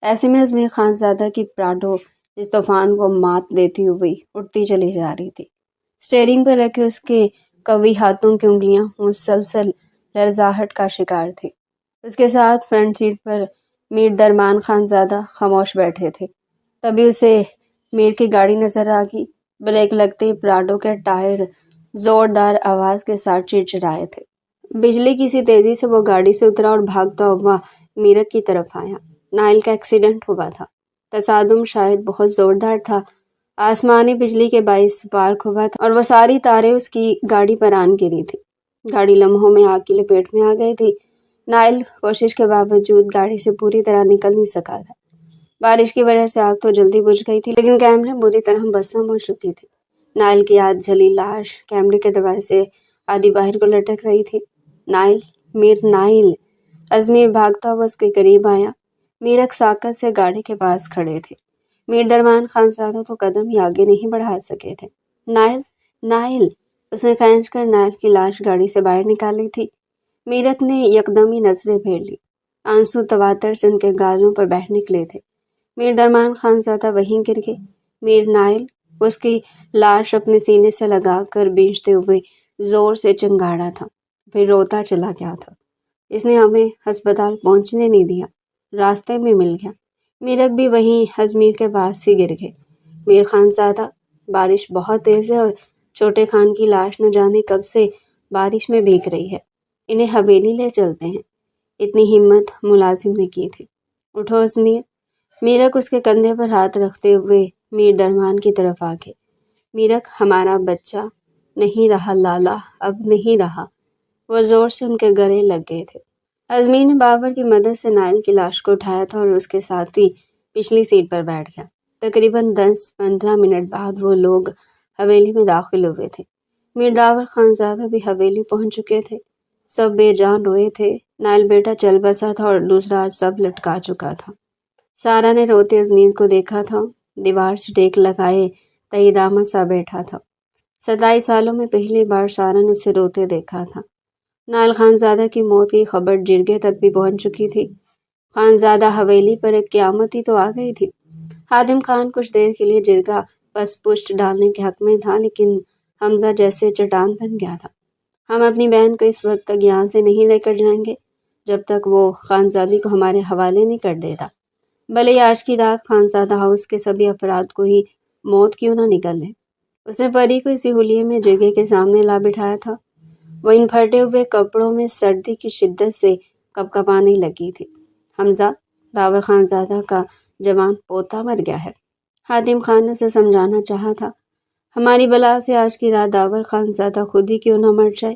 ایسے میں ازمیر خانزادہ کی پراڈو اس طوفان کو مات دیتی ہوئی اٹھتی چلی جا رہی تھی۔ اسٹیئرنگ پر رکھے اس کے قوی ہاتھوں کی انگلیاں مسلسل لرزاہٹ کا شکار تھی۔ اس کے ساتھ فرنٹ سیٹ پر میر درمان خانزادہ خاموش بیٹھے تھے۔ تبھی اسے میر کی گاڑی نظر آ گئی۔ بریک لگتے ہی پراڈو کے ٹائر زوردار آواز کے ساتھ چرچرائے تھے۔ بجلی کی سی تیزی سے وہ گاڑی سے اترا اور بھاگتا ہوا میرٹ کی طرف آیا۔ نائل کا ایکسیڈنٹ ہوا تھا۔ تصادم شاید بہت زوردار تھا۔ آسمانی بجلی کے باعث سپارک ہوا تھا اور وہ ساری تاریں اس کی گاڑی پر آن گری تھی۔ گاڑی لمحوں میں آگ کی لپیٹ میں آ گئی تھی۔ نائل کوشش کے باوجود گاڑی سے پوری طرح نکل نہیں سکا تھا۔ بارش کی وجہ سے آگ تو جلدی بجھ گئی تھی، لیکن کیمرے بری طرح بسم ہو چکی تھے۔ نائل کی آدھ جلی لاش کیمرے کے دبائے سے آدھی باہر کو لٹک رہی تھی۔ نائل، میر نائل۔ ازمیر بھاگتا ہوا اس کے قریب آیا۔ میرک ساکت سے گاڑی کے پاس کھڑے تھے۔ میر درمان خان زادہ تو قدم ہی آگے نہیں بڑھا سکے تھے۔ Nile, Nile! اس نے کھینچ کر نائل کی لاش گاڑی سے باہر نکالی تھی۔ میرک نے یکدم ہی نظریں پھیر لی۔ آنسو تواتر سے ان کے گالوں پر بہہ نکلے تھے۔ میر درمان خان زادہ وہیں گر گئے۔ میر نائل! اس کی لاش اپنے سینے سے لگا کر بھینچتے ہوئے زور سے چنگاڑا تھا، پھر روتا چلا گیا تھا۔ اس نے ہمیں ہسپتال پہنچنے نہیں دیا، راستے میں مل گیا۔ میرک بھی وہیں ازمیر کے پاس ہی گر گئے۔ میر خان زادہ، بارش بہت تیز ہے اور چھوٹے خان کی لاش نہ جانے کب سے بارش میں بھیگ رہی ہے۔ انہیں حویلی لے چلتے ہیں۔ اتنی ہمت ملازم نے کی تھی۔ اٹھو ازمیر! میرک اس کے کندھے پر ہاتھ رکھتے ہوئے میر درمان کی طرف آگے۔ میرک، ہمارا بچہ نہیں رہا لالا، اب نہیں رہا۔ وہ زور سے ان کے گلے لگ گئے تھے۔ ازمیر نے بابر کی مدد سے نائل کی لاش کو اٹھایا تھا اور اس کے ساتھی پچھلی سیٹ پر بیٹھ گیا۔ تقریباً 10-15 منٹ بعد وہ لوگ حویلی میں داخل ہوئے تھے۔ میر داور خان زادہ بھی حویلی پہنچ چکے تھے۔ سب بے جان روئے تھے۔ نائل بیٹا چل بسا تھا اور دوسرا سب لٹکا چکا تھا۔ سارا نے روتے ازمیر کو دیکھا تھا۔ دیوار سے ٹیک لگائے تہی دامن سا بیٹھا تھا۔ 27 سالوں میں پہلی بار سارا نے اسے روتے دیکھا تھا۔ نائل خان زادہ کی موت کی خبر جرگے تک بھی پہنچ چکی تھی۔ خان زادہ حویلی پر ایک قیامت ہی تو آ گئی تھی۔ حاتم خان کچھ دیر کے لیے جرگہ پس پشت ڈالنے کے حق میں تھا، لیکن حمزہ جیسے چٹان بن گیا تھا۔ ہم اپنی بہن کو اس وقت تک یہاں سے نہیں لے کر جائیں گے جب تک وہ خانزادی کو ہمارے حوالے نہیں کر دیتا، بھلے ہی آج کی رات خانزادہ ہاؤس کے سبھی افراد کو ہی موت کیوں نہ نکل لے۔ اس نے پری کو اسی حلیے میں جرگے کے سامنے لا بٹھایا تھا۔ وہ ان پھٹے ہوئے کپڑوں میں سردی کی شدت سے کپ کپانے لگی تھی۔ حمزہ، داور خان زادہ کا جوان پوتا مر گیا ہے۔ حاتم خان نے اسے سمجھانا چاہا تھا۔ ہماری بلا سے آج کی رات داور خان زادہ خود ہی کیوں نہ مر جائے۔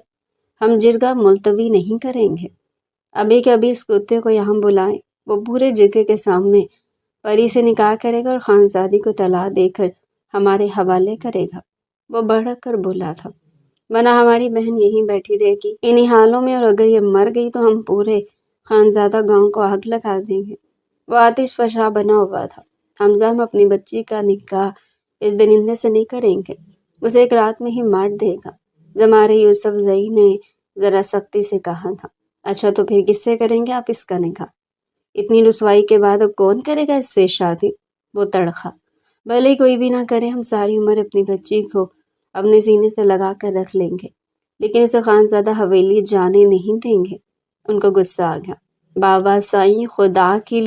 ہم جرگہ ملتوی نہیں کریں گے۔ ابھی کے ابھی اس کتے کو یہاں بلائیں۔ وہ پورے جرگے کے سامنے پری سے نکاح کرے گا اور خانزادی کو طلاق دے کر ہمارے حوالے کرے گا۔ وہ بڑھک کر بولا تھا، ورنہ ہماری بہن یہیں بیٹھی رہے گی انہی حالوں میں، اور اگر یہ مر گئی تو ہم پورے خانزادہ گاؤں کو آگ لگا دیں گے۔ وہ آتش فشاں بنا ہوا تھا۔ حمزہ، ہم اپنی بچی کا نکاح اس درندے سے نہیں کریں گے، اسے ایک رات میں ہی مار دے گا۔ زمارِ یوسف زئی نے ذرا سختی سے کہا تھا۔ اچھا تو پھر کس سے کریں گے آپ اس کا نکاح؟ اتنی رسوائی کے بعد اب کون کرے گا اس سے شادی؟ وہ تڑخا، بھلے کوئی بھی نہ کرے، ہم ساری عمر اپنی بچی کو اپنے سینے سے لگا کر رکھ لیں گے، لیکن اسے خانزادہ حویلی جانے نہیں دیں گے۔ ان کو غصہ آ گیا۔ بابا سائیں، خدا کے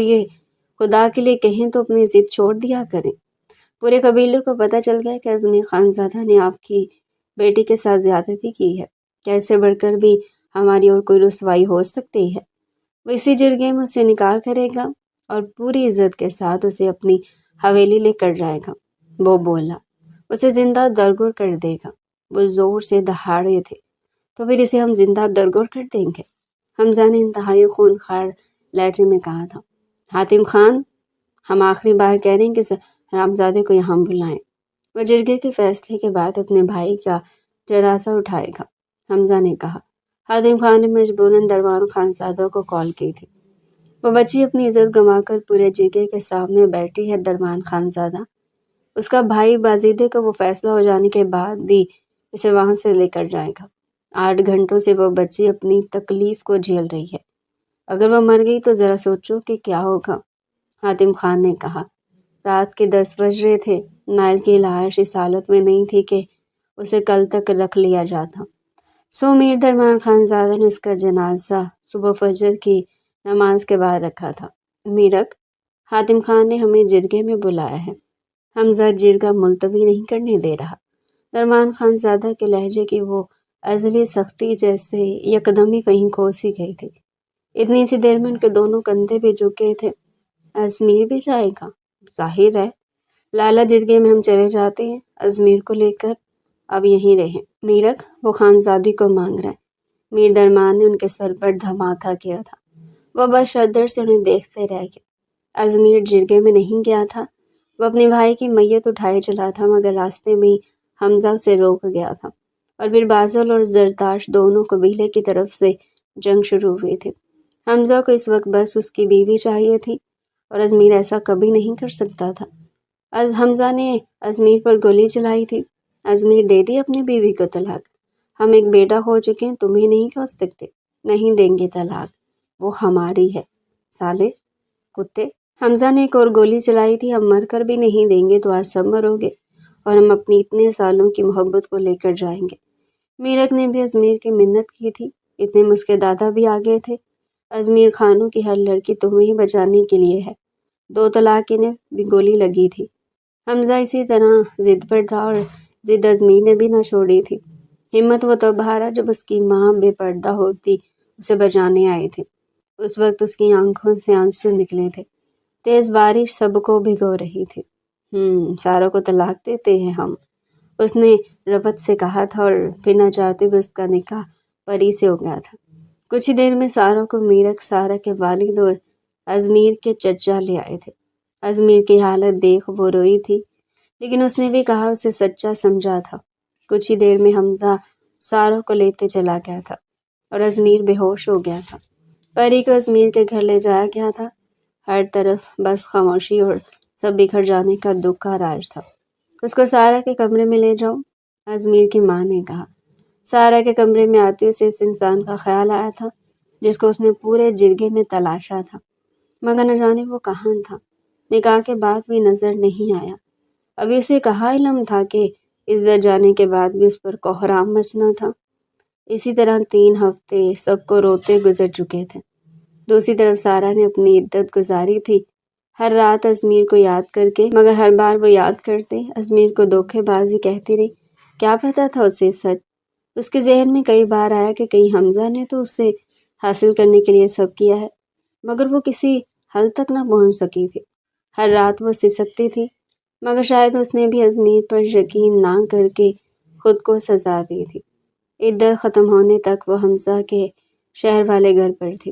لیے کہیں تو اپنی ضد چھوڑ دیا کریں۔ پورے قبیلے کو پتہ چل گیا کہ ازمیر خان زادہ نے آپ کی بیٹی کے ساتھ زیادتی کی ہے۔ کیسے بڑھ کر بھی ہماری اور کوئی رسوائی ہو سکتی ہے؟ وہ اسی جرگے میں اسے نکاح کرے گا اور پوری عزت کے ساتھ اسے اپنی حویلی لے کر جائے گا۔ وہ بولا، اسے زندہ درگور کر دے گا۔ وہ زور سے دہاڑے تھے۔ تو پھر اسے ہم زندہ درگور کر دیں گے، حمزہ نے انتہائی خونخوار لہجے میں کہا تھا۔ حاتم خان، ہم آخری بار کہہ رہے ہیں کہ حرامزادے کو یہاں بلائیں۔ وہ جرگے کے فیصلے کے بعد اپنے بھائی کا جنازہ اٹھائے گا، حمزہ نے کہا۔ حاتم خان نے مجبوراً دربان خان زادہ کو کال کی تھی۔ وہ بچی اپنی عزت گنوا کر پورے جرگے کے سامنے بیٹھی ہے دربان خان زادہ۔ اس کا بھائی بازیدے کو وہ فیصلہ ہو جانے کے بعد ہی اسے وہاں سے لے کر جائے گا۔ 8 گھنٹوں سے وہ بچی اپنی تکلیف کو جھیل رہی ہے۔ اگر وہ مر گئی تو ذرا سوچو کہ کیا ہوگا۔ حاتم خان نے کہا۔ رات کے 10 بج رہے تھے۔ نائل کی لاش اس حالت میں نہیں تھی کہ اسے کل تک رکھ لیا جاتا، سو میر درمان خان زادہ نے اس کا جنازہ صبح فجر کی نماز کے بعد رکھا تھا۔ میرک، حاتم خان نے ہمیں جرگے میں بلایا ہے۔ حمزہ جرگہ ملتوی نہیں کرنے دے رہا۔ درمان خان زادہ کے لہجے کی وہ ازلی سختی جیسے یکدم ہی کہیں کھو سی گئی تھی۔ اتنی سی دیر میں ان کے دونوں کندھے بھی جھکے تھے۔ ازمیر بھی جائے گا؟ ظاہر ہے، لالا جرگے میں ہم چلے جاتے ہیں، ازمیر کو لے کر اب یہیں رہیں۔ میرک، وہ خانزادی کو مانگ رہا ہے۔ میر درمان نے ان کے سر پر دھماکہ کیا تھا۔ وہ بس شدر سے انہیں دیکھتے رہ گئے۔ ازمیر جرگے میں نہیں گیا تھا، وہ اپنے بھائی کی میت اٹھائے چلا تھا، مگر راستے میں ہی حمزہ اسے روک گیا تھا، اور پھر بازل اور زرتاش دونوں قبیلے کی طرف سے جنگ شروع ہوئی تھی۔ حمزہ کو اس وقت بس اس کی بیوی چاہیے تھی۔ اور ازمیر ایسا کبھی نہیں کر سکتا تھا۔ حمزہ نے ازمیر پر گولی چلائی تھی۔ ازمیر دے دی اپنی بیوی کو طلاق۔ ہم ایک بیٹا کھو چکے ہیں، تمہیں نہیں کھو سکتے، نہیں دیں گے طلاق، وہ ہماری ہے، سالے کتے۔ حمزہ نے ایک اور گولی چلائی تھی، ہم مر کر بھی نہیں دیں گے تو آج سب مرو گے، اور ہم اپنی اتنے سالوں کی محبت کو لے کر جائیں گے۔ میرک نے بھی ازمیر کی منت کی تھی، اتنے میں اس کے دادا بھی آ گئے تھے۔ ازمیر خانوں کی ہر لڑکی تمہیں ہی بچانے کے لیے ہے، 2 طلاق انہیں بھی گولی لگی تھی۔ حمزہ اسی طرح ضد پر تھا اور ضد ازمیر نے بھی نہ چھوڑی تھی۔ ہمت وہ تب ہارا جب اس کی ماں بے پردہ ہوتی اسے بچانے آئی تھی۔ اس وقت اس کی آنکھوں سے آنسو نکلے تھے، تیز بارش سب کو بھگو رہی تھی۔ ساروں کو طلاق دیتے ہیں ہم، اس نے رفت سے کہا تھا، اور پھر نہ چاہتے ہوئے اس کا نکاح پری سے ہو گیا تھا۔ کچھ ہی دیر میں ساروں کو میرک، سارہ کے والد اور ازمیر کے چچا لے آئے تھے۔ ازمیر کی حالت دیکھ وہ روئی تھی، لیکن اس نے بھی کہا اسے سچا سمجھا تھا۔ کچھ ہی دیر میں حمزہ ساروں کو لیتے چلا گیا تھا اور ازمیر بے ہوش ہو گیا تھا۔ پری کو ازمیر کے گھر لے جایا گیا تھا۔ ہر طرف بس خاموشی اور سب بکھر جانے کا دکھ کا راج تھا۔ اس کو سارہ کے کمرے میں لے جاؤ، ازمیر کی ماں نے کہا۔ سارہ کے کمرے میں آتے اسے اس انسان کا خیال آیا تھا جس کو اس نے پورے جرگے میں تلاشا تھا، مگر نہ جانے وہ کہاں تھا۔ نکاح کے بعد بھی نظر نہیں آیا۔ ابھی اسے کہاں علم تھا کہ عزت جانے کے بعد بھی اس پر کوہرام مچنا تھا۔ اسی طرح 3 ہفتے سب کو روتے گزر چکے تھے۔ دوسری طرف سارہ نے اپنی عدت گزاری تھی، ہر رات ازمیر کو یاد کر کے، مگر ہر بار وہ یاد کرتے ازمیر کو دھوکے بازی کہتی رہی۔ کیا پتہ تھا اسے سچ؟ اس کے ذہن میں کئی بار آیا کہ کہیں حمزہ نے تو اسے حاصل کرنے کے لیے سب کیا ہے، مگر وہ کسی حل تک نہ پہنچ سکی تھی۔ ہر رات وہ سسکتی تھی، مگر شاید اس نے بھی ازمیر پر یقین نہ کر کے خود کو سزا دی تھی۔ عدت ختم ہونے تک وہ حمزہ کے شہر والے گھر پر تھی۔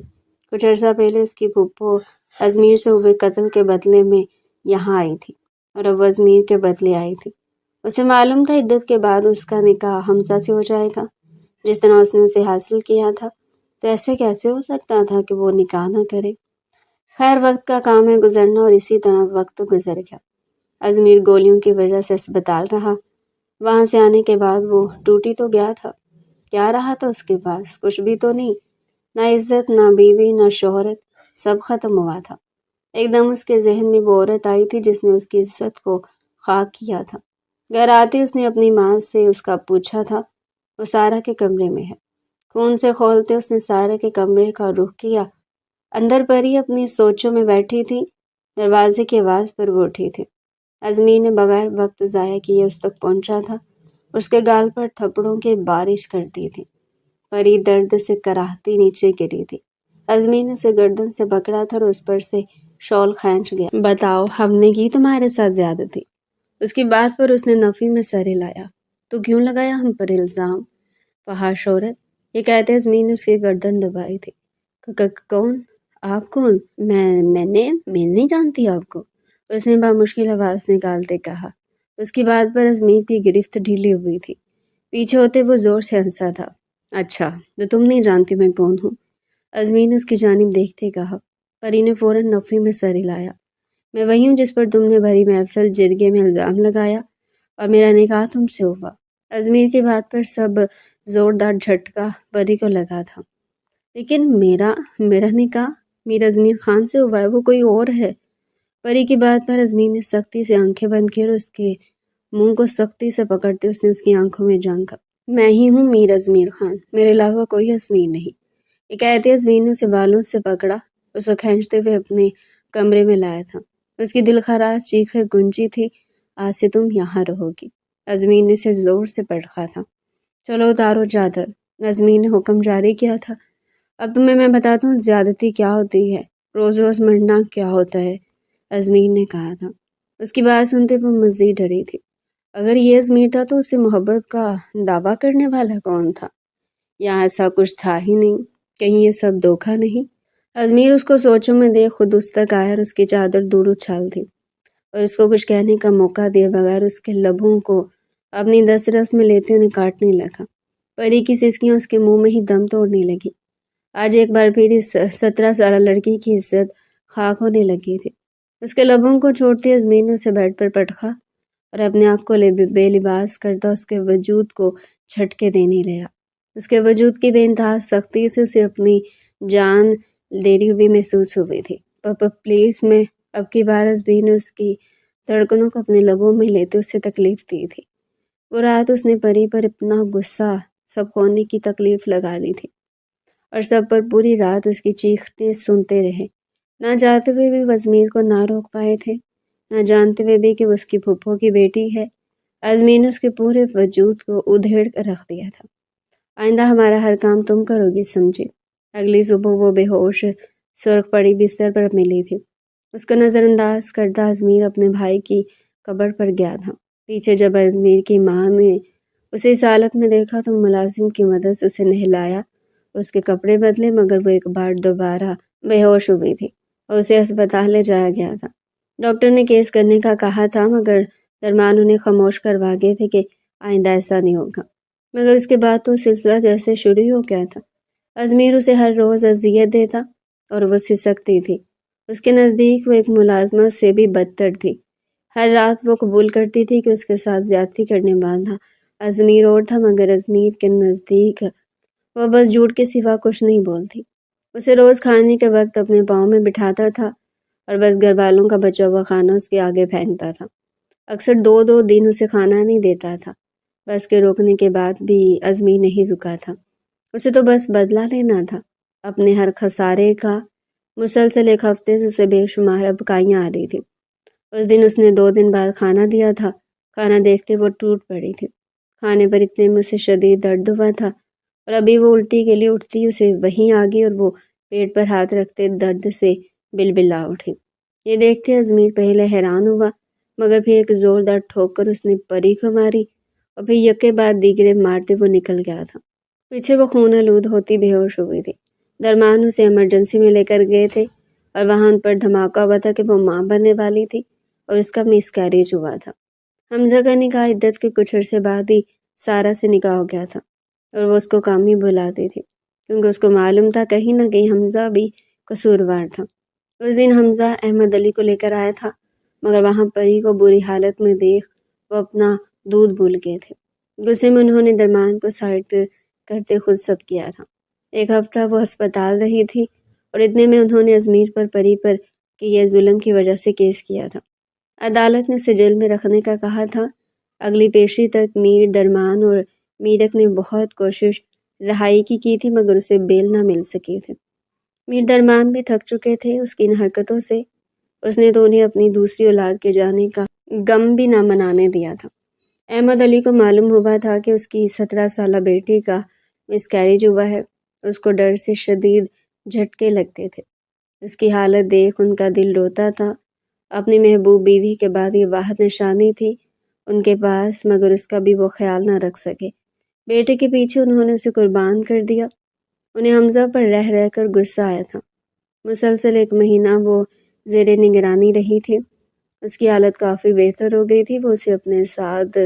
کچھ عرصہ پہلے اس کی پھپھو ازمیر سے ہوئے قتل کے بدلے میں یہاں آئی تھی، اور اب وہ ازمیر کے بدلے آئی تھی۔ اسے معلوم تھا عدت کے بعد اس کا نکاح حمزہ سے ہو جائے گا، جس طرح اس نے اسے حاصل کیا تھا، تو ایسے کیسے ہو سکتا تھا کہ وہ نکاح نہ کرے؟ خیر، وقت کا کام ہے گزرنا، اور اسی طرح وقت گزر گیا۔ ازمیر گولیوں کی وجہ سے اسپتال رہا۔ وہاں سے آنے کے بعد وہ ٹوٹی تو گیا تھا، کیا رہا تھا اس کے پاس؟ کچھ بھی تو نہیں، نہ عزت، نہ بیوی، نہ شہرت، سب ختم ہوا تھا۔ ایک دم اس کے ذہن میں وہ عورت آئی تھی جس نے اس کی عزت کو خاک کیا تھا۔ گھر آتے اس نے اپنی ماں سے اس کا پوچھا تھا، وہ سارہ کے کمرے میں ہے۔ خون سے کھولتے اس نے سارہ کے کمرے کا رخ کیا۔ اندر پری اپنی سوچوں میں بیٹھی تھی، دروازے کی آواز پر وہ اٹھی تھی۔ ازمیر نے بغیر وقت ضائع کیے اس تک پہنچا تھا، اس کے گال پر تھپڑوں کی بارش کرتی تھی۔ پری درد سے کراہتی نیچے گری تھی۔ ازمیر نے اسے گردن سے پکڑا تھا اور اس پر سے شال کھینچ گیا۔ بتاؤ، ہم نے کی تمہارے ساتھ زیادتی؟ اس کی بات پر اس نے نفی میں سر ہلایا۔ تو کیوں لگایا ہم پر الزام؟ فحش عورت! یہ کہتے ازمیر نے اس کی گردن دبائی تھی۔ کون؟ آپ کون؟ میں نہیں جانتی آپ کو، اس نے بامشکل آواز نکالتے کہا۔ اس کی بات پر ازمیر کی گرفت ڈھیلی ہوئی تھی۔ پیچھے ہوتے وہ زور سے ہنسا تھا۔ اچھا، تو تم نہیں جانتی میں کون ہوں؟ ازمیر نے اس کی جانب دیکھتے کہا۔ پری نے فوراً نفی میں سر ہلایا۔ میں وہی ہوں جس پر تم نے بھری محفل جرگے میں الزام لگایا، اور میرا نکاح تم سے ہوا۔ ازمیر کی بات پر سب زوردار جھٹکا پری کو لگا تھا۔ لیکن میرا نکاح میر ازمیر خان سے ہوا ہے، وہ کوئی اور ہے۔ پری کی بات پر ازمیر نے سختی سے آنکھیں بند کی اور اس کے منہ کو سختی سے پکڑتے اس نے اس کی آنکھوں میں جھانکا۔ میں ہی ہوں میر ازمیر خان، میرے علاوہ کوئی ازمیر نہیں۔ یہ کہتے ازمیر نے اسے بالوں سے پکڑا، اسے کھینچتے ہوئے اپنے کمرے میں لایا تھا۔ اس کی دل خراش چیخیں گونجی تھی، آج سے تم یہاں رہو گی۔ ازمیر نے اسے زور سے پٹخا تھا۔ چلو اتارو چادر، ازمیر نے حکم جاری کیا تھا۔ اب تمہیں میں بتاتا ہوں زیادتی کیا ہوتی ہے، روز روز مرنا کیا ہوتا ہے، ازمیر نے کہا تھا۔ اس کی بات سنتے وہ مزید ڈری تھی۔ اگر یہ ازمیر تھا تو اسے محبت کا دعویٰ کرنے والا کون تھا؟ یہاں ایسا کچھ تھا ہی نہیں، کہیں یہ سب دھوکہ نہیں؟ ازمیر اس کو سوچوں میں دیکھ خود اس تک آیا اور اس کی چادر دور اچھال دی، اور اس کو کچھ کہنے کا موقع دیے بغیر اس کے لبوں کو اپنی دسترس میں لیتے انہیں کاٹنے لگا۔ پری کی سسکیاں اس کے منہ میں ہی دم توڑنے لگی۔ آج ایک بار پھر اس 17 سالہ لڑکی کی عزت خاک ہونے لگی تھی۔ اس کے لبوں کو چھوڑتی ازمیر نے اسے بیڈ پر پٹخا اور اپنے آپ کو بے لباس کرتا اس کے وجود کو جھٹکے دینے لگا۔ اس کے وجود کی بے انتہا سختی سے اسے اپنی جان دیری ہوئی محسوس ہوئی تھی۔ پاپا پلیز، میں اب کی بار ازمیر نے اس کی دھڑکنوں کو اپنے لبوں میں لیتے اسے تکلیف دی تھی۔ وہ رات اس نے پری پر اتنا غصہ سب کھونے کی تکلیف لگا لی تھی اور سب پر پوری رات اس کی چیختے سنتے رہے۔ نہ چاہتے ہوئے بھی وہ ازمیر کو نہ روک پائے تھے، نہ جانتے ہوئے بھی کہ وہ اس کی پھپھو کی بیٹی ہے۔ ازمیر نے اس کے پورے وجود کو ادھیڑ کر رکھ دیا تھا۔ آئندہ ہمارا ہر کام تم کرو گی، سمجھے؟ اگلی صبح وہ بے ہوش سرخ پڑی بستر پر ملی تھی۔ اس کو نظر انداز کردہ ازمیر اپنے بھائی کی قبر پر گیا تھا۔ پیچھے جب ازمیر کی ماں نے اسے اس حالت میں دیکھا تو ملازم کی مدد سے اسے نہلایا، اس کے کپڑے بدلے، مگر وہ ایک بار دوبارہ بے ہوش ہوئی تھی اور اسے ہسپتال لے جایا گیا تھا۔ ڈاکٹر نے کیس کرنے کا کہا تھا، مگر درمان انہیں خاموش کروا گئے تھے کہ آئندہ ایسا نہیں ہوگا۔ مگر اس کے بعد تو سلسلہ جیسے شروع ہو گیا تھا۔ ازمیر اسے ہر روز اذیت دیتا اور وہ سسکتی تھی۔ اس کے نزدیک وہ ایک ملازمہ سے بھی بدتر تھی۔ ہر رات وہ قبول کرتی تھی کہ اس کے ساتھ زیادتی کرنے والا ازمیر اور تھا، مگر ازمیر کے نزدیک وہ بس جھوٹ کے سوا کچھ نہیں بولتی۔ اسے روز کھانے کے وقت اپنے پاؤں میں بٹھاتا تھا اور بس گھر والوں کا بچا ہوا کھانا اس کے آگے پھینکتا تھا۔ اکثر دو دن اسے کھانا نہیں دیتا تھا۔ بس کے روکنے کے بعد بھی ازمیر نہیں رکا تھا۔ اسے تو بس بدلہ لینا تھا اپنے ہر خسارے کا۔ مسلسل ایک ہفتے سے اسے بے شمار ابکائیاں آ رہی تھی۔ اس دن اس نے 2 دن بعد کھانا دیا تھا۔ کھانا دیکھتے وہ ٹوٹ پڑی تھی۔ کھانے پر اتنے میں اسے شدید درد ہوا تھا اور ابھی وہ الٹی کے لیے اٹھتی اسے وہیں آ گئی اور وہ پیٹ پر ہاتھ رکھتے درد سے بلبلا اٹھی۔ یہ دیکھتے ازمیر پہلے حیران ہوا، مگر پھر ایک زوردار ٹھوکر اس نے پری کو ماری اور پھر یکے بعد دیگرے مارتے وہ نکل گیا تھا۔ پیچھے وہ خون آلود ہوتی بے ہوش ہو گئی تھی۔ درمان اسے ایمرجنسی میں لے کر گئے تھے اور وہاں ان پر دھماکہ ہوا تھا کہ وہ ماں بننے والی تھی اور اس کا مس کیریج ہوا تھا۔ حمزہ کا نکاح عدت کے کچھ عرصے بعد ہی سارہ سے نکاح ہو گیا تھا اور وہ اس کو کامی بلاتی تھی، کیونکہ اس کو معلوم تھا کہیں نہ کہیں حمزہ بھی قصوروار تھا۔ اس دن حمزہ احمد علی کو لے کر آیا تھا، مگر وہاں پری کو بری حالت میں دیکھ وہ اپنا دودھ بھول گئے تھے۔ غصے میں انہوں نے درمان کو سائڈ کرتے خود سب کیا تھا۔ 1 ہفتہ وہ ہسپتال رہی تھی اور اتنے میں انہوں نے ازمیر پر پری پر کیے ظلم کی وجہ سے کیس کیا تھا۔ عدالت نے اسے جیل میں رکھنے کا کہا تھا۔ اگلی پیشی تک میر، درمان اور میرک نے بہت کوشش رہائی کی تھی، مگر اسے بیل نہ مل سکی تھی۔ میر درمان بھی تھک چکے تھے اس کی ان حرکتوں سے۔ اس نے تو انہیں اپنی دوسری اولاد کے جانے کا غم بھی نہ منانے دیا تھا۔ احمد علی کو معلوم ہوا تھا کہ اس کی 17 سالہ بیٹی کا مس کیریج ہوا ہے۔ اس کو ڈر سے شدید جھٹکے لگتے تھے۔ اس کی حالت دیکھ ان کا دل روتا تھا۔ اپنی محبوب بیوی کے بعد یہ واحد نشانی تھی ان کے پاس، مگر اس کا بھی وہ خیال نہ رکھ سکے۔ بیٹے کے پیچھے انہوں نے اسے قربان کر دیا۔ انہیں حمزہ پر رہ رہ کر غصہ آیا تھا۔ مسلسل 1 مہینہ وہ زیر نگرانی رہی تھی۔ اس کی حالت کافی بہتر ہو گئی تھی۔ وہ اسے اپنے ساتھ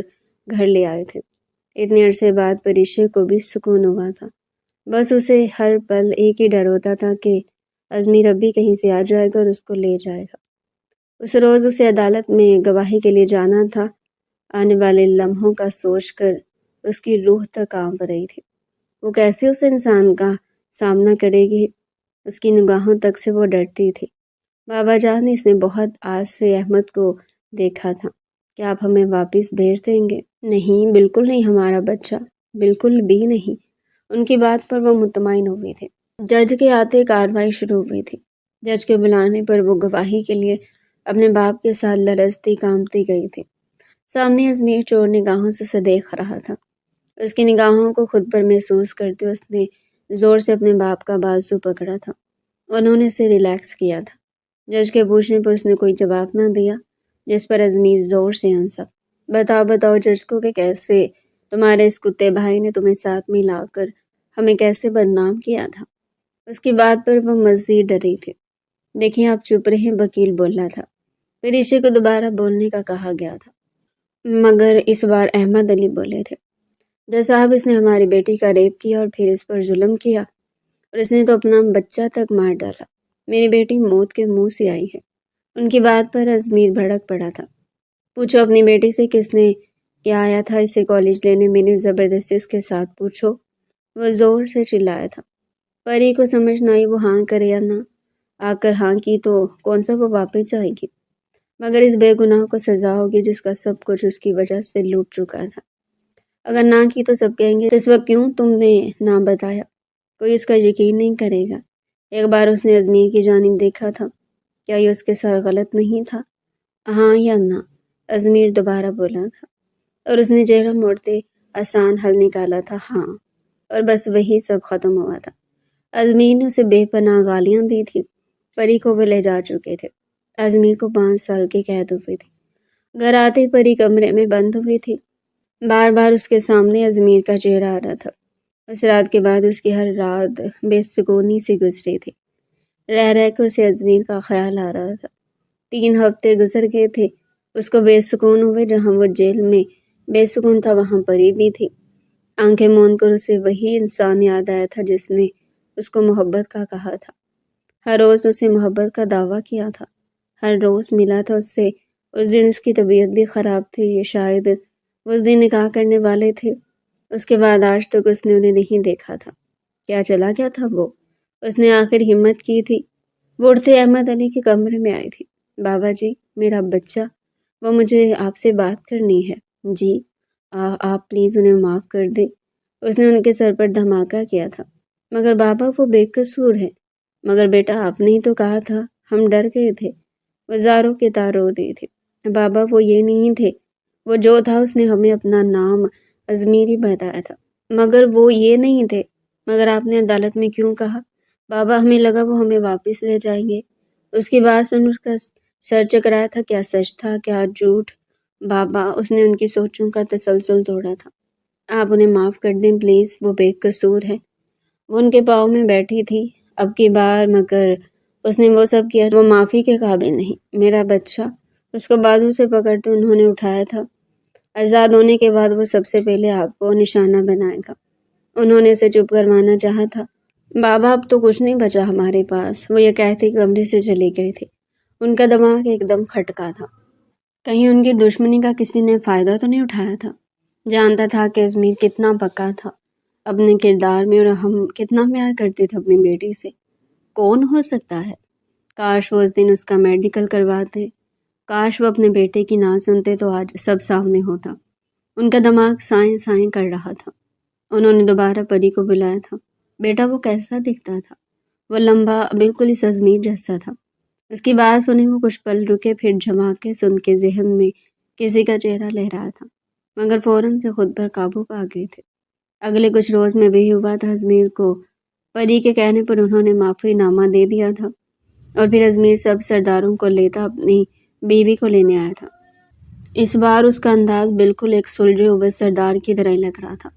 گھر لے آئے تھے۔ اتنے عرصے بعد پریشے کو بھی سکون ہوا تھا۔ بس اسے ہر پل ایک ہی ڈر ہوتا تھا کہ ازمیر اب بھی کہیں سے آ جائے گا اور اس کو لے جائے گا۔ اس روز اسے عدالت میں گواہی کے لیے جانا تھا۔ آنے والے لمحوں کا سوچ کر اس کی روح تک کانپ رہی تھی۔ وہ کیسے اس انسان کا سامنا کرے گی؟ اس کی نگاہوں تک سے وہ ڈرتی تھی۔ بابا جان، اس نے بہت آس سے احمد کو دیکھا تھا۔ کیا آپ ہمیں واپس بھیج دیں گے؟ نہیں، بالکل نہیں ہمارا بچہ، بالکل بھی نہیں۔ ان کی بات پر وہ مطمئن ہوئی تھی۔ جج کے آتے کارروائی شروع ہوئی تھی۔ جج کے بلانے پر وہ گواہی کے لیے اپنے باپ کے ساتھ لرزتی کانپتی گئی تھی۔ سامنے ازمیر چور نگاہوں سے اسے دیکھ رہا تھا۔ اس کی نگاہوں کو خود پر محسوس کرتے اس نے زور سے اپنے باپ کا بازو پکڑا تھا۔ انہوں نے اسے ریلیکس کیا تھا۔ جج کے پوچھنے پر اس نے کوئی جواب نہ دیا، جس پر ازمیر زور سے ہنسا۔ بتاؤ جج کو کہ کیسے تمہارے اس کتے بھائی نے تمہیں ساتھ میں لا کر ہمیں کیسے بدنام کیا تھا۔ اس کی بات پر وہ مزید ڈری تھی۔ دیکھیں آپ چپ رہیں، وکیل بولا تھا۔ پریشے کو دوبارہ بولنے کا کہا گیا تھا، مگر اس بار احمد علی بولے تھے۔ جج صاحب، اس نے ہماری بیٹی کا ریپ کیا اور پھر اس پر ظلم کیا اور اس نے تو اپنا بچہ تک مار ڈالا۔ میری بیٹی موت کے منہ سے آئی ہے۔ ان کی بات پر ازمیر بھڑک پڑا تھا۔ پوچھو اپنی بیٹی سے کس نے کیا آیا تھا اسے کالج لینے، میں نے زبردستی اس کے ساتھ پوچھو، وہ زور سے چلایا تھا۔ پری کو سمجھ نہ آئی وہ ہاں کرے یا نہ، آ کر ہاں کی تو کون سا وہ واپس جائے گی، مگر اس بے گناہ کو سزا ہوگی جس کا سب کچھ اس کی وجہ سے لوٹ چکا تھا۔ اگر نہ کی تو سب کہیں گے اس وقت کیوں تم نے نہ بتایا، کوئی اس کا یقین نہیں کرے گا۔ ایک بار اس نے ازمیر کی جانب دیکھا تھا، کیا یہ اس کے ساتھ غلط نہیں تھا؟ ہاں یا نہ؟ ازمیر دوبارہ بولا تھا، اور اس نے چہرہ موڑتے آسان حل نکالا تھا، ہاں، اور بس وہی سب ختم ہوا تھا۔ ازمیر نے اسے بے پناہ گالیاں دی تھی، پری کو وہ لے جا چکے تھے۔ ازمیر کو 5 سال کی قید ہوئی تھی۔ گھر آتے پری کمرے میں بند ہوئی تھی، بار بار اس کے سامنے ازمیر کا چہرہ آ رہا تھا۔ اس رات کے بعد اس کی ہر رات بے سکونی سی گزری تھی، رہ رہ کر اسے ازمیر کا خیال آ رہا تھا۔ 3 ہفتے گزر گئے تھے، اس کو بے سکون ہوئے، جہاں وہ جیل میں بے سکون تھا وہاں پری بھی تھی۔ آنکھیں موند کر اسے وہی انسان یاد آیا تھا جس نے اس کو محبت کا کہا تھا، ہر روز اسے محبت کا دعویٰ کیا تھا، ہر روز ملا تھا اس سے۔ اس دن اس کی طبیعت بھی خراب تھی، یہ شاید اس دن نکاح کرنے والے تھے۔ اس کے بعد آج تک اس نے انہیں نہیں دیکھا تھا۔ کیا چلا گیا تھا وہ؟ اس نے آخر ہمت کی تھی، وہ اٹھتے احمد علی کے کمرے میں آئی تھی۔ بابا جی، میرا بچہ، وہ مجھے آپ سے بات کرنی ہے۔ جی، آپ پلیز انہیں معاف کر دیں۔ اس نے ان کے سر پر دھماکہ کیا تھا۔ مگر بابا وہ بے قصور ہے۔ مگر بیٹا آپ نے ہی تو کہا تھا، ہم ڈر گئے تھے، وزاروں کے تار رو دی تھی۔ بابا وہ یہ نہیں تھے، وہ جو تھا اس نے ہمیں اپنا نام ازمیری بتایا تھا، مگر وہ یہ نہیں تھے۔ مگر آپ نے عدالت میں کیوں کہا؟ بابا ہمیں لگا وہ ہمیں واپس لے جائیں گے۔ اس کی بات سن اس کا سر چکرایا تھا، کیا سچ تھا کیا جھوٹ؟ بابا، اس نے ان کی سوچوں کا تسلسل توڑا تھا۔ آپ انہیں معاف کر دیں پلیز، وہ بے قصور ہے۔ وہ ان کے پاؤں میں بیٹھی تھی، اب کی بار مگر اس نے وہ سب کیا، وہ معافی کے قابل نہیں۔ میرا بچہ، اس کو بازو سے پکڑتے انہوں نے اٹھایا تھا۔ آزاد ہونے کے بعد وہ سب سے پہلے آپ کو نشانہ بنائے گا۔ انہوں نے اسے چپ کروانا چاہا تھا۔ بابا اب تو کچھ نہیں بچا ہمارے پاس، وہ یہ کہتے کمرے سے چلے گئے تھے۔ ان کا دماغ ایک دم کھٹکا تھا، کہیں ان کی دشمنی کا کسی نے فائدہ تو نہیں اٹھایا تھا۔ جانتا تھا کہ ازمیر کتنا پکا تھا اپنے کردار میں، اور ہم کتنا پیار کرتے تھے اپنی بیٹی سے۔ کون ہو سکتا ہے؟ کاش وہ اس دن اس کا میڈیکل کرواتے، کاش وہ اپنے بیٹے کی نہ سنتے تو آج سب سامنے ہوتا۔ ان کا دماغ سائیں سائیں کر رہا تھا۔ انہوں نے دوبارہ پری کو بلایا تھا۔ بیٹا وہ کیسا دکھتا تھا؟ وہ لمبا، بالکل اس ازمیر جیسا تھا۔ اس کی بات سنے وہ کچھ پل رکے، پھر جھماکے سے ان کے ذہن میں کسی کا چہرہ لہرا تھا، مگر فوراً سے خود پر قابو پا گئے تھے۔ اگلے کچھ روز میں وہی ہوا تھا، ازمیر کو پری کے کہنے پر انہوں نے معافی نامہ دے دیا تھا، اور پھر ازمیر سب سرداروں کو لیتا اپنی بیوی کو لینے آیا تھا۔ اس بار اس کا انداز بالکل ایک سلجھے ہوئے سردار کی طرح لگ رہا تھا۔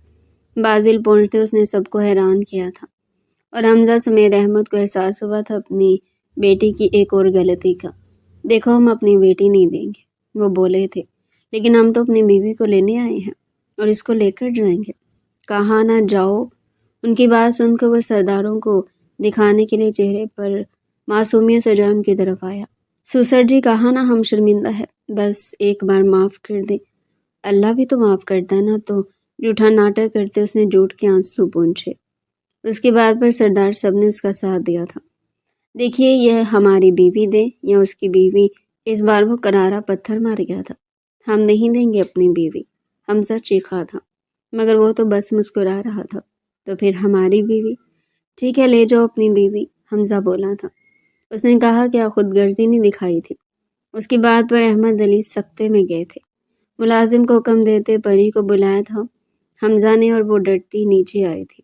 بازل پہنچتے اس نے سب کو حیران کیا تھا، اور حمزہ سمیت احمد کو احساس ہوا تھا اپنی بیٹی کی ایک اور غلطی کا۔ دیکھو ہم اپنی بیٹی نہیں دیں گے، وہ بولے تھے، لیکن ہم تو اپنی بیوی کو لینے آئے ہیں، اور اس کو لے کر جائیں گے۔ کہاں نہ جاؤ۔ ان کی بات سن کر وہ سرداروں کو دکھانے کے لیے چہرے پر معصومیت سجائے ان کی طرف آیا۔ سسر جی، کہاں نہ ہم شرمندہ ہے، بس ایک بار معاف کر دیں۔ اللہ بھی تو معاف کرتا ہے نا، تو جھوٹا ناٹک کرتے اس نے جھوٹ کے آنسو پونچھے۔ اس کی بات پر سردار سب نے اس کا ساتھ دیا تھا۔ دیکھیے، یہ ہماری بیوی دے یا اس کی بیوی، اس بار وہ کرارا پتھر مار گیا تھا۔ ہم نہیں دیں گے اپنی بیوی، حمزہ چیخا تھا، مگر وہ تو بس مسکرا رہا تھا۔ تو پھر ہماری بیوی؟ ٹھیک ہے، لے جاؤ اپنی بیوی، حمزہ بولا تھا۔ اس نے کہا کیا خود غرضی نہیں دکھائی تھی۔ اس کی بات پر احمد علی سکتے میں گئے تھے۔ ملازم کو حکم دیتے پری کو بلایا تھا حمزہ نے، اور وہ ڈرتی نیچے آئی تھی۔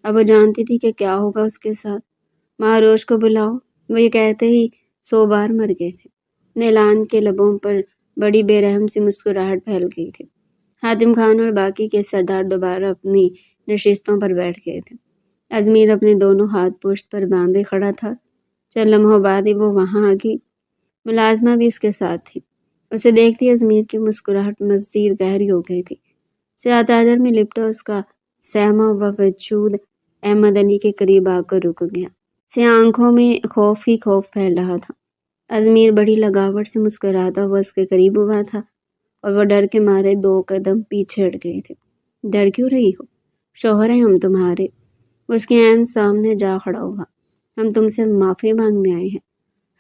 اب وہ جانتی تھی کہ کیا ہوگا اس کے ساتھ۔ مہاروش کو بلاؤ، وہ یہ کہتے ہی 100 بار مر گئے تھے۔ نیلان کے لبوں پر بڑی بے رحم سی مسکراہٹ پھیل گئی تھی۔ حاتم خان اور باقی کے سردار دوبارہ اپنی نشستوں پر بیٹھ گئے تھے۔ ازمیر اپنے دونوں ہاتھ پشت پر باندھے کھڑا تھا۔ چند لمحوں بعد ہی وہ وہاں آ گئی۔ ملازمہ بھی اس کے ساتھ تھی۔ اسے دیکھتی ازمیر کی مسکراہٹ مزید گہری ہو گئی تھی۔ سیاہ تاجر میں لپٹا اس کا سہما ہوا وجود احمد علی کے قریب آ کر رک گیا۔ سیاہ آنکھوں میں خوف ہی خوف پھیل رہا تھا۔ ازمیر بڑی لگاوٹ سے مسکراتا ہوا اس کے قریب ہوا تھا اور وہ ڈر کے مارے 2 قدم پیچھے ہٹ گئے تھے۔ ڈر کیوں رہی ہو؟ شوہر ہیں ہم تمہارے۔ وہ اس کے عین سامنے جا کھڑا ہوا۔ ہم تم سے معافی مانگنے آئے ہیں۔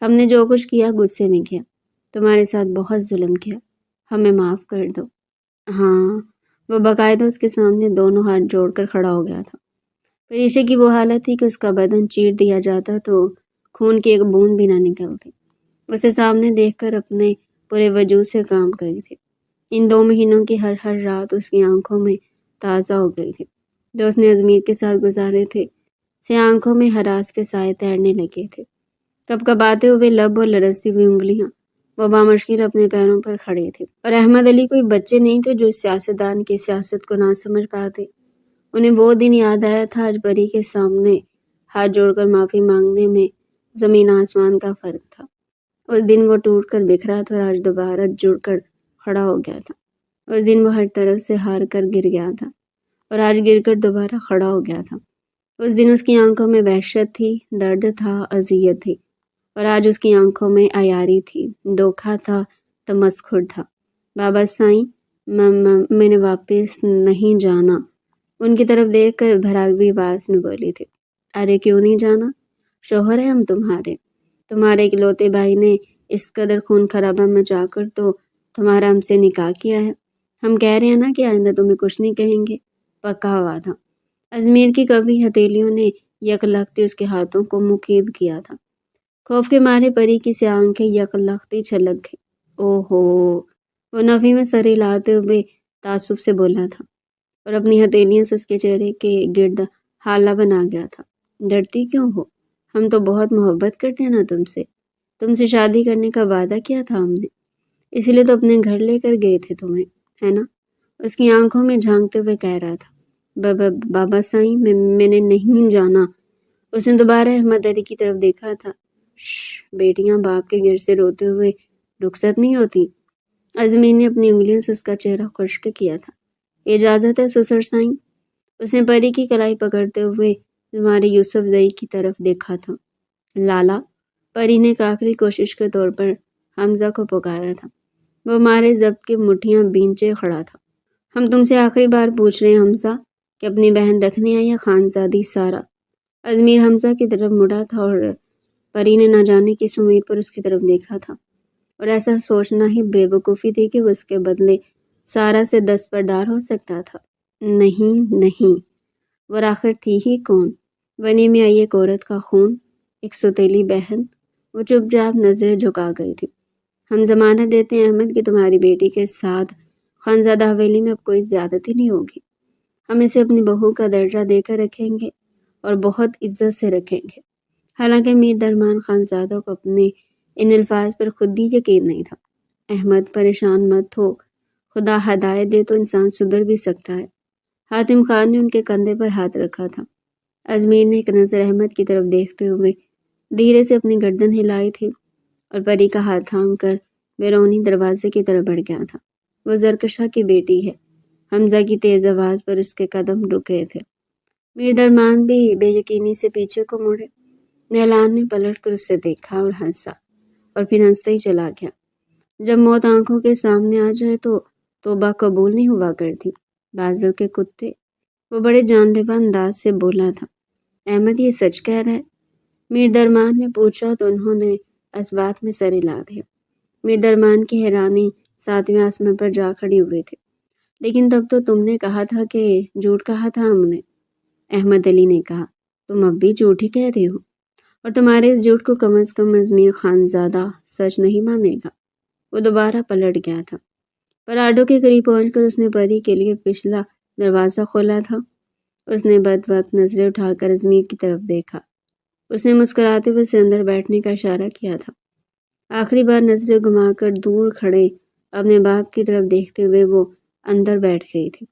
ہم نے جو کچھ کیا غصے میں کیا، تمہارے ساتھ بہت ظلم کیا، ہمیں معاف کر دو۔ ہاں، وہ باقاعدہ اس کے سامنے دونوں ہاتھ جوڑ کر کھڑا ہو گیا تھا۔ پریشے کی وہ حالت تھی کہ اس کا بدن چیر دیا جاتا تو خون کی ایک بوند بھی نہ نکلتی۔ اسے سامنے دیکھ کر اپنے پورے وجود سے کام کری تھی۔ ان 2 مہینوں کی ہر رات اس کی آنکھوں میں تازہ ہو گئی تھی جو اس نے ازمیر کے ساتھ گزارے تھے۔ سے آنکھوں میں ہراس کے سائے تیرنے لگے تھے۔ کب کب آتے ہوئے لب اور لرزتی ہوئی انگلیاں، وہ بامشکل اپنے پیروں پر کھڑے تھے۔ اور احمد علی کوئی بچے نہیں تھے جو اس سیاستدان کی سیاست کو نہ سمجھ پاتے۔ انہیں وہ دن یاد آیا تھا آج پری کے سامنے ہاتھ جوڑ کر معافی مانگنے میں زمین آسمان کا فرق تھا۔ اس دن وہ ٹوٹ کر بکھرا تھا اور آج دوبارہ جڑ کر کھڑا ہو گیا تھا۔ اس دن وہ ہر طرف سے ہار کر گر گیا تھا اور آج گر کر دوبارہ کھڑا ہو گیا تھا۔ اس دن اس کی آنکھوں میں وحشت تھی، درد تھا، اذیت تھی، اور آج اس کی آنکھوں میں عیاری تھی، دھوکہ تھا، تمسخر تھا۔ بابا سائیں، میں نے واپس نہیں جانا، ان کی طرف دیکھ کر بھراوی آواز میں بولی تھی۔ ارے کیوں نہیں جانا؟ شوہر ہے ہم تمہارے اکلوتے بھائی نے اس قدر خون خرابہ مچا کر تو تمہارا ہم سے نکاح کیا ہے۔ ہم کہہ رہے ہیں نا کہ آئندہ تمہیں کچھ نہیں کہیں گے، پکا ہوا تھا۔ ازمیر کی کبھی ہتھیلیوں نے یکلختی اس کے ہاتھوں کو مکید کیا تھا۔ خوف کے مارے پری کی سی آنکھیں یکلختی چھلک گئی۔ او ہو، وہ نفی میں سر ہلاتے ہوئے تعصب سے بولا تھا اور اپنی ہتھیلیوں سے اس کے چہرے کے گرد حالہ بنا گیا تھا۔ ڈرتی کیوں ہو؟ ہم تو بہت محبت کرتے ہیں نا تم سے شادی کرنے کا وعدہ کیا تھا ہم نے، اسی لیے تو اپنے گھر لے کر گئے تھے تمہیں، ہے نا؟ اس کی آنکھوں میں جھانکتے ہوئے کہہ رہا تھا۔ بابا سائیں، میں نے نہیں جانا۔ اس نے دوبارہ احمد علی کی طرف دیکھا تھا۔ بیٹیاں باپ کے گر سے روتے ہوئے رخصت نہیں ہوتی۔ ازمیر نے اپنی انگلیوں سے اس کا چہرہ خشک کیا تھا۔ اجازت ہے سسر سائیں؟ اس نے پری کی کلائی پکڑتے ہوئے تمہارے یوسف زئی کی طرف دیکھا تھا۔ لالا، پری نے ایک آخری کوشش کے طور پر حمزہ کو پکارا تھا۔ وہ مارے ضبط کے مٹھیاں بینچے کھڑا تھا۔ ہم تم سے آخری بار پوچھ رہے ہیں حمزہ کہ اپنی بہن رکھنے آئی یا خانزادی سارا؟ ازمیر حمزہ کی طرف مڑا تھا اور پری نے نہ جانے کس امید پر اس کی طرف دیکھا تھا، اور ایسا سوچنا ہی بے وقوفی تھی کہ وہ اس کے بدلے سارا سے دستبردار ہو سکتا تھا۔ نہیں، وہ آخر تھی ہی کون؟ بنی میں آئی ایک عورت کا خون، ایک ستیلی بہن۔ وہ چپ چاپ نظریں جھکا گئی تھی۔ ہم ضمانت دیتے ہیں احمد کہ تمہاری بیٹی کے ساتھ خانزادہ حویلی میں اب کوئی زیادتی نہیں ہوگی۔ ہم اسے اپنی بہو کا درجہ دے کر رکھیں گے اور بہت عزت سے رکھیں گے۔ حالانکہ میر درمان خانزادہ کو اپنے ان الفاظ پر خود ہی یقین نہیں تھا۔ احمد، پریشان مت ہو، خدا ہدایت دے تو انسان سدھر بھی سکتا ہے۔ حاتم خان نے ان کے کندھے پر ہاتھ رکھا تھا۔ ازمیر نے ایک نظر احمد کی طرف دیکھتے ہوئے دھیرے سے اپنی گردن ہلائی تھی اور پری کا ہاتھ تھام کر بیرونی دروازے کی طرف بڑھ گیا تھا۔ وہ زرکشا کی بیٹی ہے۔ حمزہ کی تیز آواز پر اس کے قدم رکے تھے۔ میر درمان بھی بے یقینی سے پیچھے کو مڑے۔ نیلان نے پلٹ کر اسے دیکھا اور ہنسا، اور پھر ہنستے ہی چلا گیا۔ جب موت آنکھوں کے سامنے آ جائے تو توبہ قبول نہیں ہوا کرتی۔ بازو کے کتے، وہ بڑے جان لیوا انداز سے بولا تھا۔ احمد یہ سچ کہہ رہا ہے؟ میر درمان نے پوچھا تو انہوں نے اس بات میں سر ہلا دیا۔ میر درمان کی حیرانی 7ویں آسمان پر جا کھڑی ہوئی تھی۔ لیکن تب تو تم نے کہا تھا کہ جھوٹ کہا تھا ہم نے۔ احمد علی نے کہا، تم اب بھی جھوٹ ہی کہہ رہے ہو، اور تمہارے اس جھوٹ کو کم از کم ازمیر خانزادہ سچ نہیں مانے گا۔ وہ دوبارہ پلٹ گیا تھا۔ پراڈو کے قریب پہنچ کر اس نے پری کے لیے پچھلا دروازہ کھولا تھا۔ اس نے بد وقت نظریں اٹھا کر ازمیر کی طرف دیکھا۔ اس نے مسکراتے ہوئے اسے اندر بیٹھنے کا اشارہ کیا تھا۔ آخری بار نظریں گھما کر دور کھڑے اپنے باپ کی طرف دیکھتے ہوئے وہ اندر بیٹھ گئی تھی۔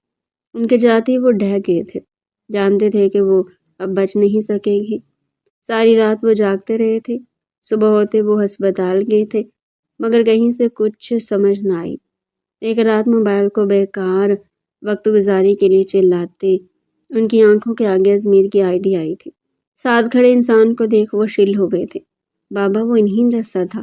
ان کے جاتے ہی وہ ڈہ گئے تھے، جانتے تھے کہ وہ اب بچ نہیں سکے گی۔ ساری رات وہ جاگتے رہے تھے۔ صبح ہوتے وہ ہسپتال گئے تھے، مگر کہیں سے کچھ سمجھ نہ آئی۔ ایک رات موبائل کو بیکار وقت گزاری کے لیے چلاتے ان کی آنکھوں کے آگے ازمیر کی آئی ڈی آئی تھی۔ ساتھ کھڑے انسان کو دیکھ وہ شل ہوئے تھے۔ بابا، وہ انہی جیسا تھا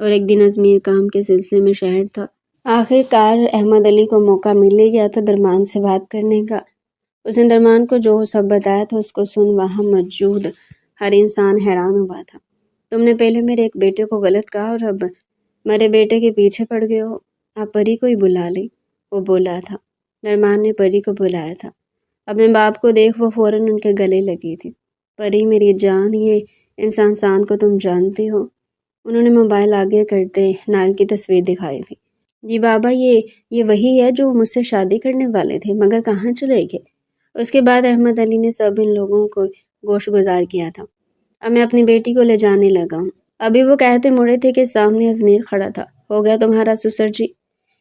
اور ایک دن ازمیر کام کے سلسلے میں شہر تھا۔ آخر کار احمد علی کو موقع مل ہی گیا تھا درمان سے بات کرنے کا۔ اس نے درمان کو جو سب بتایا تھا اس کو سن وہاں موجود ہر انسان حیران ہوا تھا۔ تم نے پہلے میرے ایک بیٹے کو غلط کہا اور اب میرے بیٹے کے پیچھے پڑ گئے ہو۔ آپ پری کو ہی بلا لیں، وہ بولا تھا۔ درمان نے پری کو بلایا تھا۔ اپنے باپ کو دیکھ وہ فوراً ان کے گلے لگی تھی۔ پری میری جان، یہ انسان کو تم جانتی ہو؟ انہوں نے موبائل آگے کرتے نائل کی تصویر دکھائی تھی۔ جی بابا، یہ وہی ہے جو مجھ سے شادی کرنے والے تھے، مگر کہاں چلے گئے؟ اس کے بعد احمد علی نے سب ان لوگوں کو گوش گزار کیا تھا۔ اب میں اپنی بیٹی کو لے جانے لگا ہوں۔ ابھی وہ کہتے مڑے تھے کہ سامنے ازمیر کھڑا تھا۔ ہو گیا تمہارا سسر جی؟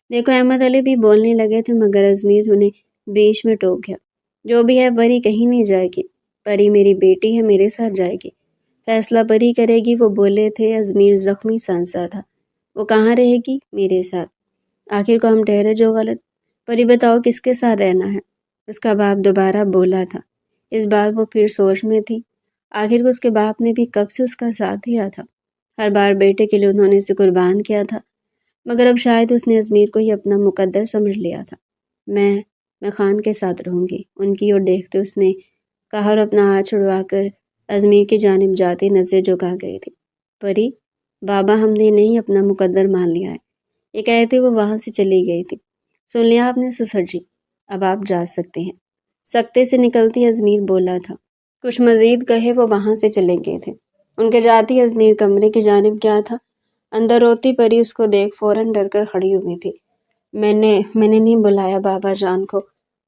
دیکھو، احمد علی بھی بولنے لگے تھے مگر ازمیر انہیں بیچ میں ٹوک گیا۔ جو بھی ہے، پری کہیں نہیں جائے گی۔ پری میری بیٹی ہے، میرے ساتھ جائے گی۔ فیصلہ پری کرے گی، وہ بولے تھے۔ ازمیر زخمی سانسا تھا۔ وہ کہاں رہے گی؟ میرے ساتھ۔ آخر کو ہم ٹھہرے جو غلط؟ پری بتاؤ کس کے ساتھ رہنا ہے؟ اس کا باپ دوبارہ بولا تھا۔ اس بار وہ پھر سوچ میں تھی۔ آخر کو اس کے باپ نے بھی کب سے اس کا ساتھ دیا تھا۔ ہر بار بیٹے کے لیے انہوں نے اسے قربان کیا تھا، مگر اب شاید اس نے ازمیر کو ہی اپنا مقدر سمجھ لیا تھا۔ میں خان کے ساتھ رہوں گی، ان کی اور دیکھتے اس نے کہا اور اپنا ہاتھ چھڑوا کر ازمیر کی جانب جاتی نظر جھکا گئی تھی۔ پری، بابا ہم نے نہیں اپنا مقدر مان لیا ہے، یہ کہتے وہ وہاں سے چلی گئی تھی۔ سن لیا آپ نے سسر جی، اب آپ جا سکتے ہیں۔ سکتے سے نکلتی ازمیر بولا تھا۔ کچھ مزید کہے وہ وہاں سے چلے گئے تھے۔ ان کے جاتی ازمیر کمرے کی جانب کیا تھا، اندر روتی پری اس کو دیکھ فوراً ڈر کر کھڑی ہوئی تھی۔ میں نے نہیں بلایا بابا جان کو،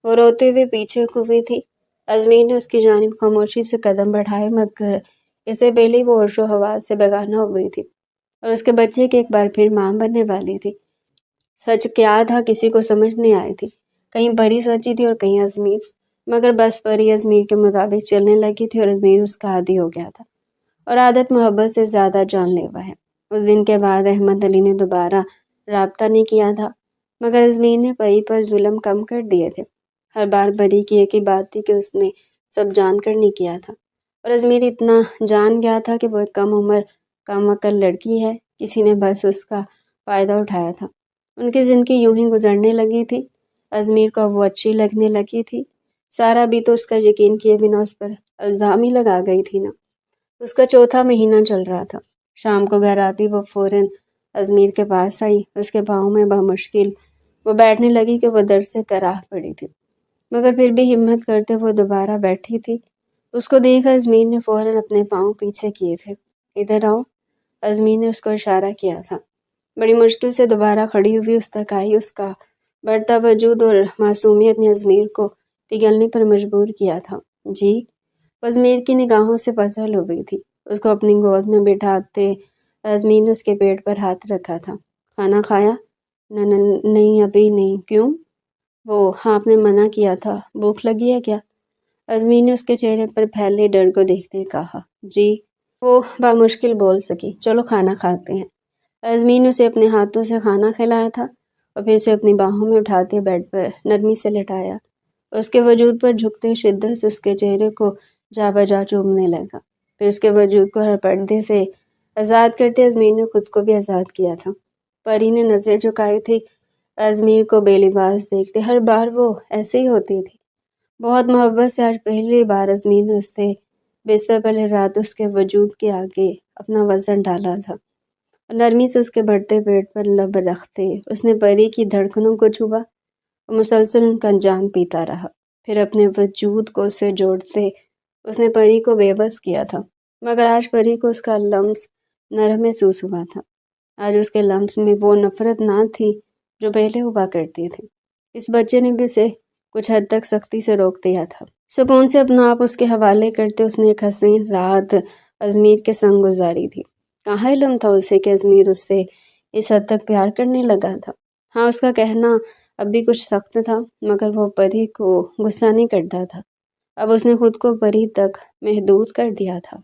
وہ روتے ہوئے پیچھے ہوئی تھی۔ ازمیر نے اس کی جانب خاموشی سے قدم بڑھائے، مگر اس سے پہلے وہ ہوش و حواس سے بیگانہ ہو گئی تھی اور اس کے بچے کی ایک بار پھر ماں بننے والی تھی۔ سچ کیا تھا کسی کو سمجھ نہیں آئی تھی، کہیں پری سچی تھی اور کہیں ازمیر، مگر بس پری ازمیر کے مطابق چلنے لگی تھی اور ازمیر اس کا عادی ہو گیا تھا، اور عادت محبت سے زیادہ جان لیوا ہے۔ اس دن کے بعد احمد علی نے دوبارہ رابطہ نہیں کیا تھا، مگر ازمیر نے پری پر ظلم کم کر دیے تھے۔ ہر بار پری کی ایک ہی بات تھی کہ اس نے سب جان کر نہیں کیا تھا، اور ازمیر اتنا جان گیا تھا کہ وہ ایک کم عمر کم عقل لڑکی ہے، کسی نے بس اس کا فائدہ اٹھایا تھا۔ ان کی زندگی یوں ہی گزرنے لگی تھی۔ ازمیر کو وہ اچھی لگنے لگی تھی۔ سارا بھی تو اس کا یقین کیے بنا اس پر الزام ہی لگا گئی تھی نا۔ اس کا چوتھا مہینہ چل رہا تھا۔ شام کو گھر آتی وہ فوراً ازمیر کے پاس آئی۔ اس کے پاؤں میں بمشکل وہ بیٹھنے لگی کہ وہ درد سے کراہ پڑی تھی، مگر پھر بھی ہمت کرتے وہ دوبارہ بیٹھی تھی۔ اس کو دیکھ ازمیر نے فوراً اپنے پاؤں پیچھے کیے تھے۔ ادھر آؤ، ازمیر نے اس کو اشارہ کیا تھا۔ بڑی مشکل سے دوبارہ کھڑی ہوئی اس تک آئی۔ اس کا بڑھتا وجود اور معصومیت نے ازمیر کو پگھلنے پر مجبور کیا تھا۔ جی؟ ازمیر کی نگاہوں سے پھسل ہو گئی تھی۔ اس کو اپنی گود میں بٹھاتے ازمیر نے اس کے پیٹ پر ہاتھ رکھا تھا۔ کھانا کھایا؟ نہیں ابھی نہیں۔ کیوں؟ وہ ہاں، آپ نے منع کیا تھا۔ بھوک لگی ہے کیا؟ ازمیر نے اس کے چہرے پر پھیلے ڈر کو دیکھتے کہا۔ جی؟ وہ بمشکل بول سکی۔ چلو کھانا کھاتے ہیں۔ ازمیر نے اسے اپنے ہاتھوں سے کھانا کھلایا تھا اور پھر اسے اپنی باہوں میں اٹھاتے بیڈ پر نرمی سے لٹایا۔ اس کے وجود پر جھکتے شدت سے اس کے چہرے کو جا بجا چومنے لگا، پھر اس کے وجود کو ہر پردے سے آزاد کرتے ازمیر نے خود کو بھی آزاد کیا تھا۔ پری نے نظر جھکائی تھی ازمیر کو بے لباس دیکھتے۔ ہر بار وہ ایسے ہی ہوتی تھی، بہت محبت سے۔ آج پہلی بار ازمیر نے اس سے بستر پر رات اس کے وجود کے آگے اپنا وزن ڈالا تھا، اور نرمی سے اس کے بڑھتے پیٹ پر لب رکھتے اس نے پری کی دھڑکنوں کو چھوا اور مسلسل ان کا جام پیتا رہا۔ پھر اپنے وجود کو اس سے جوڑتے اس نے پری کو بے بس کیا تھا، مگر آج پری کو اس کا لمس نرم محسوس ہوا تھا۔ آج اس کے لمس میں وہ نفرت نہ تھی جو پہلے ہوا کرتی تھی۔ اس بچے نے بھی اسے کچھ حد تک سختی سے روک دیا تھا۔ سکون سے اپنا آپ اس کے حوالے کرتے اس نے ایک حسین رات ازمیر کے سنگ گزاری تھی۔ کہاں علم تھا اسے کہ ازمیر اس سے اس حد تک پیار کرنے لگا تھا۔ ہاں، اس کا کہنا اب بھی کچھ سخت تھا، مگر وہ پری کو غصہ نہیں کرتا تھا۔ اب اس نے خود کو پری تک محدود کر دیا تھا۔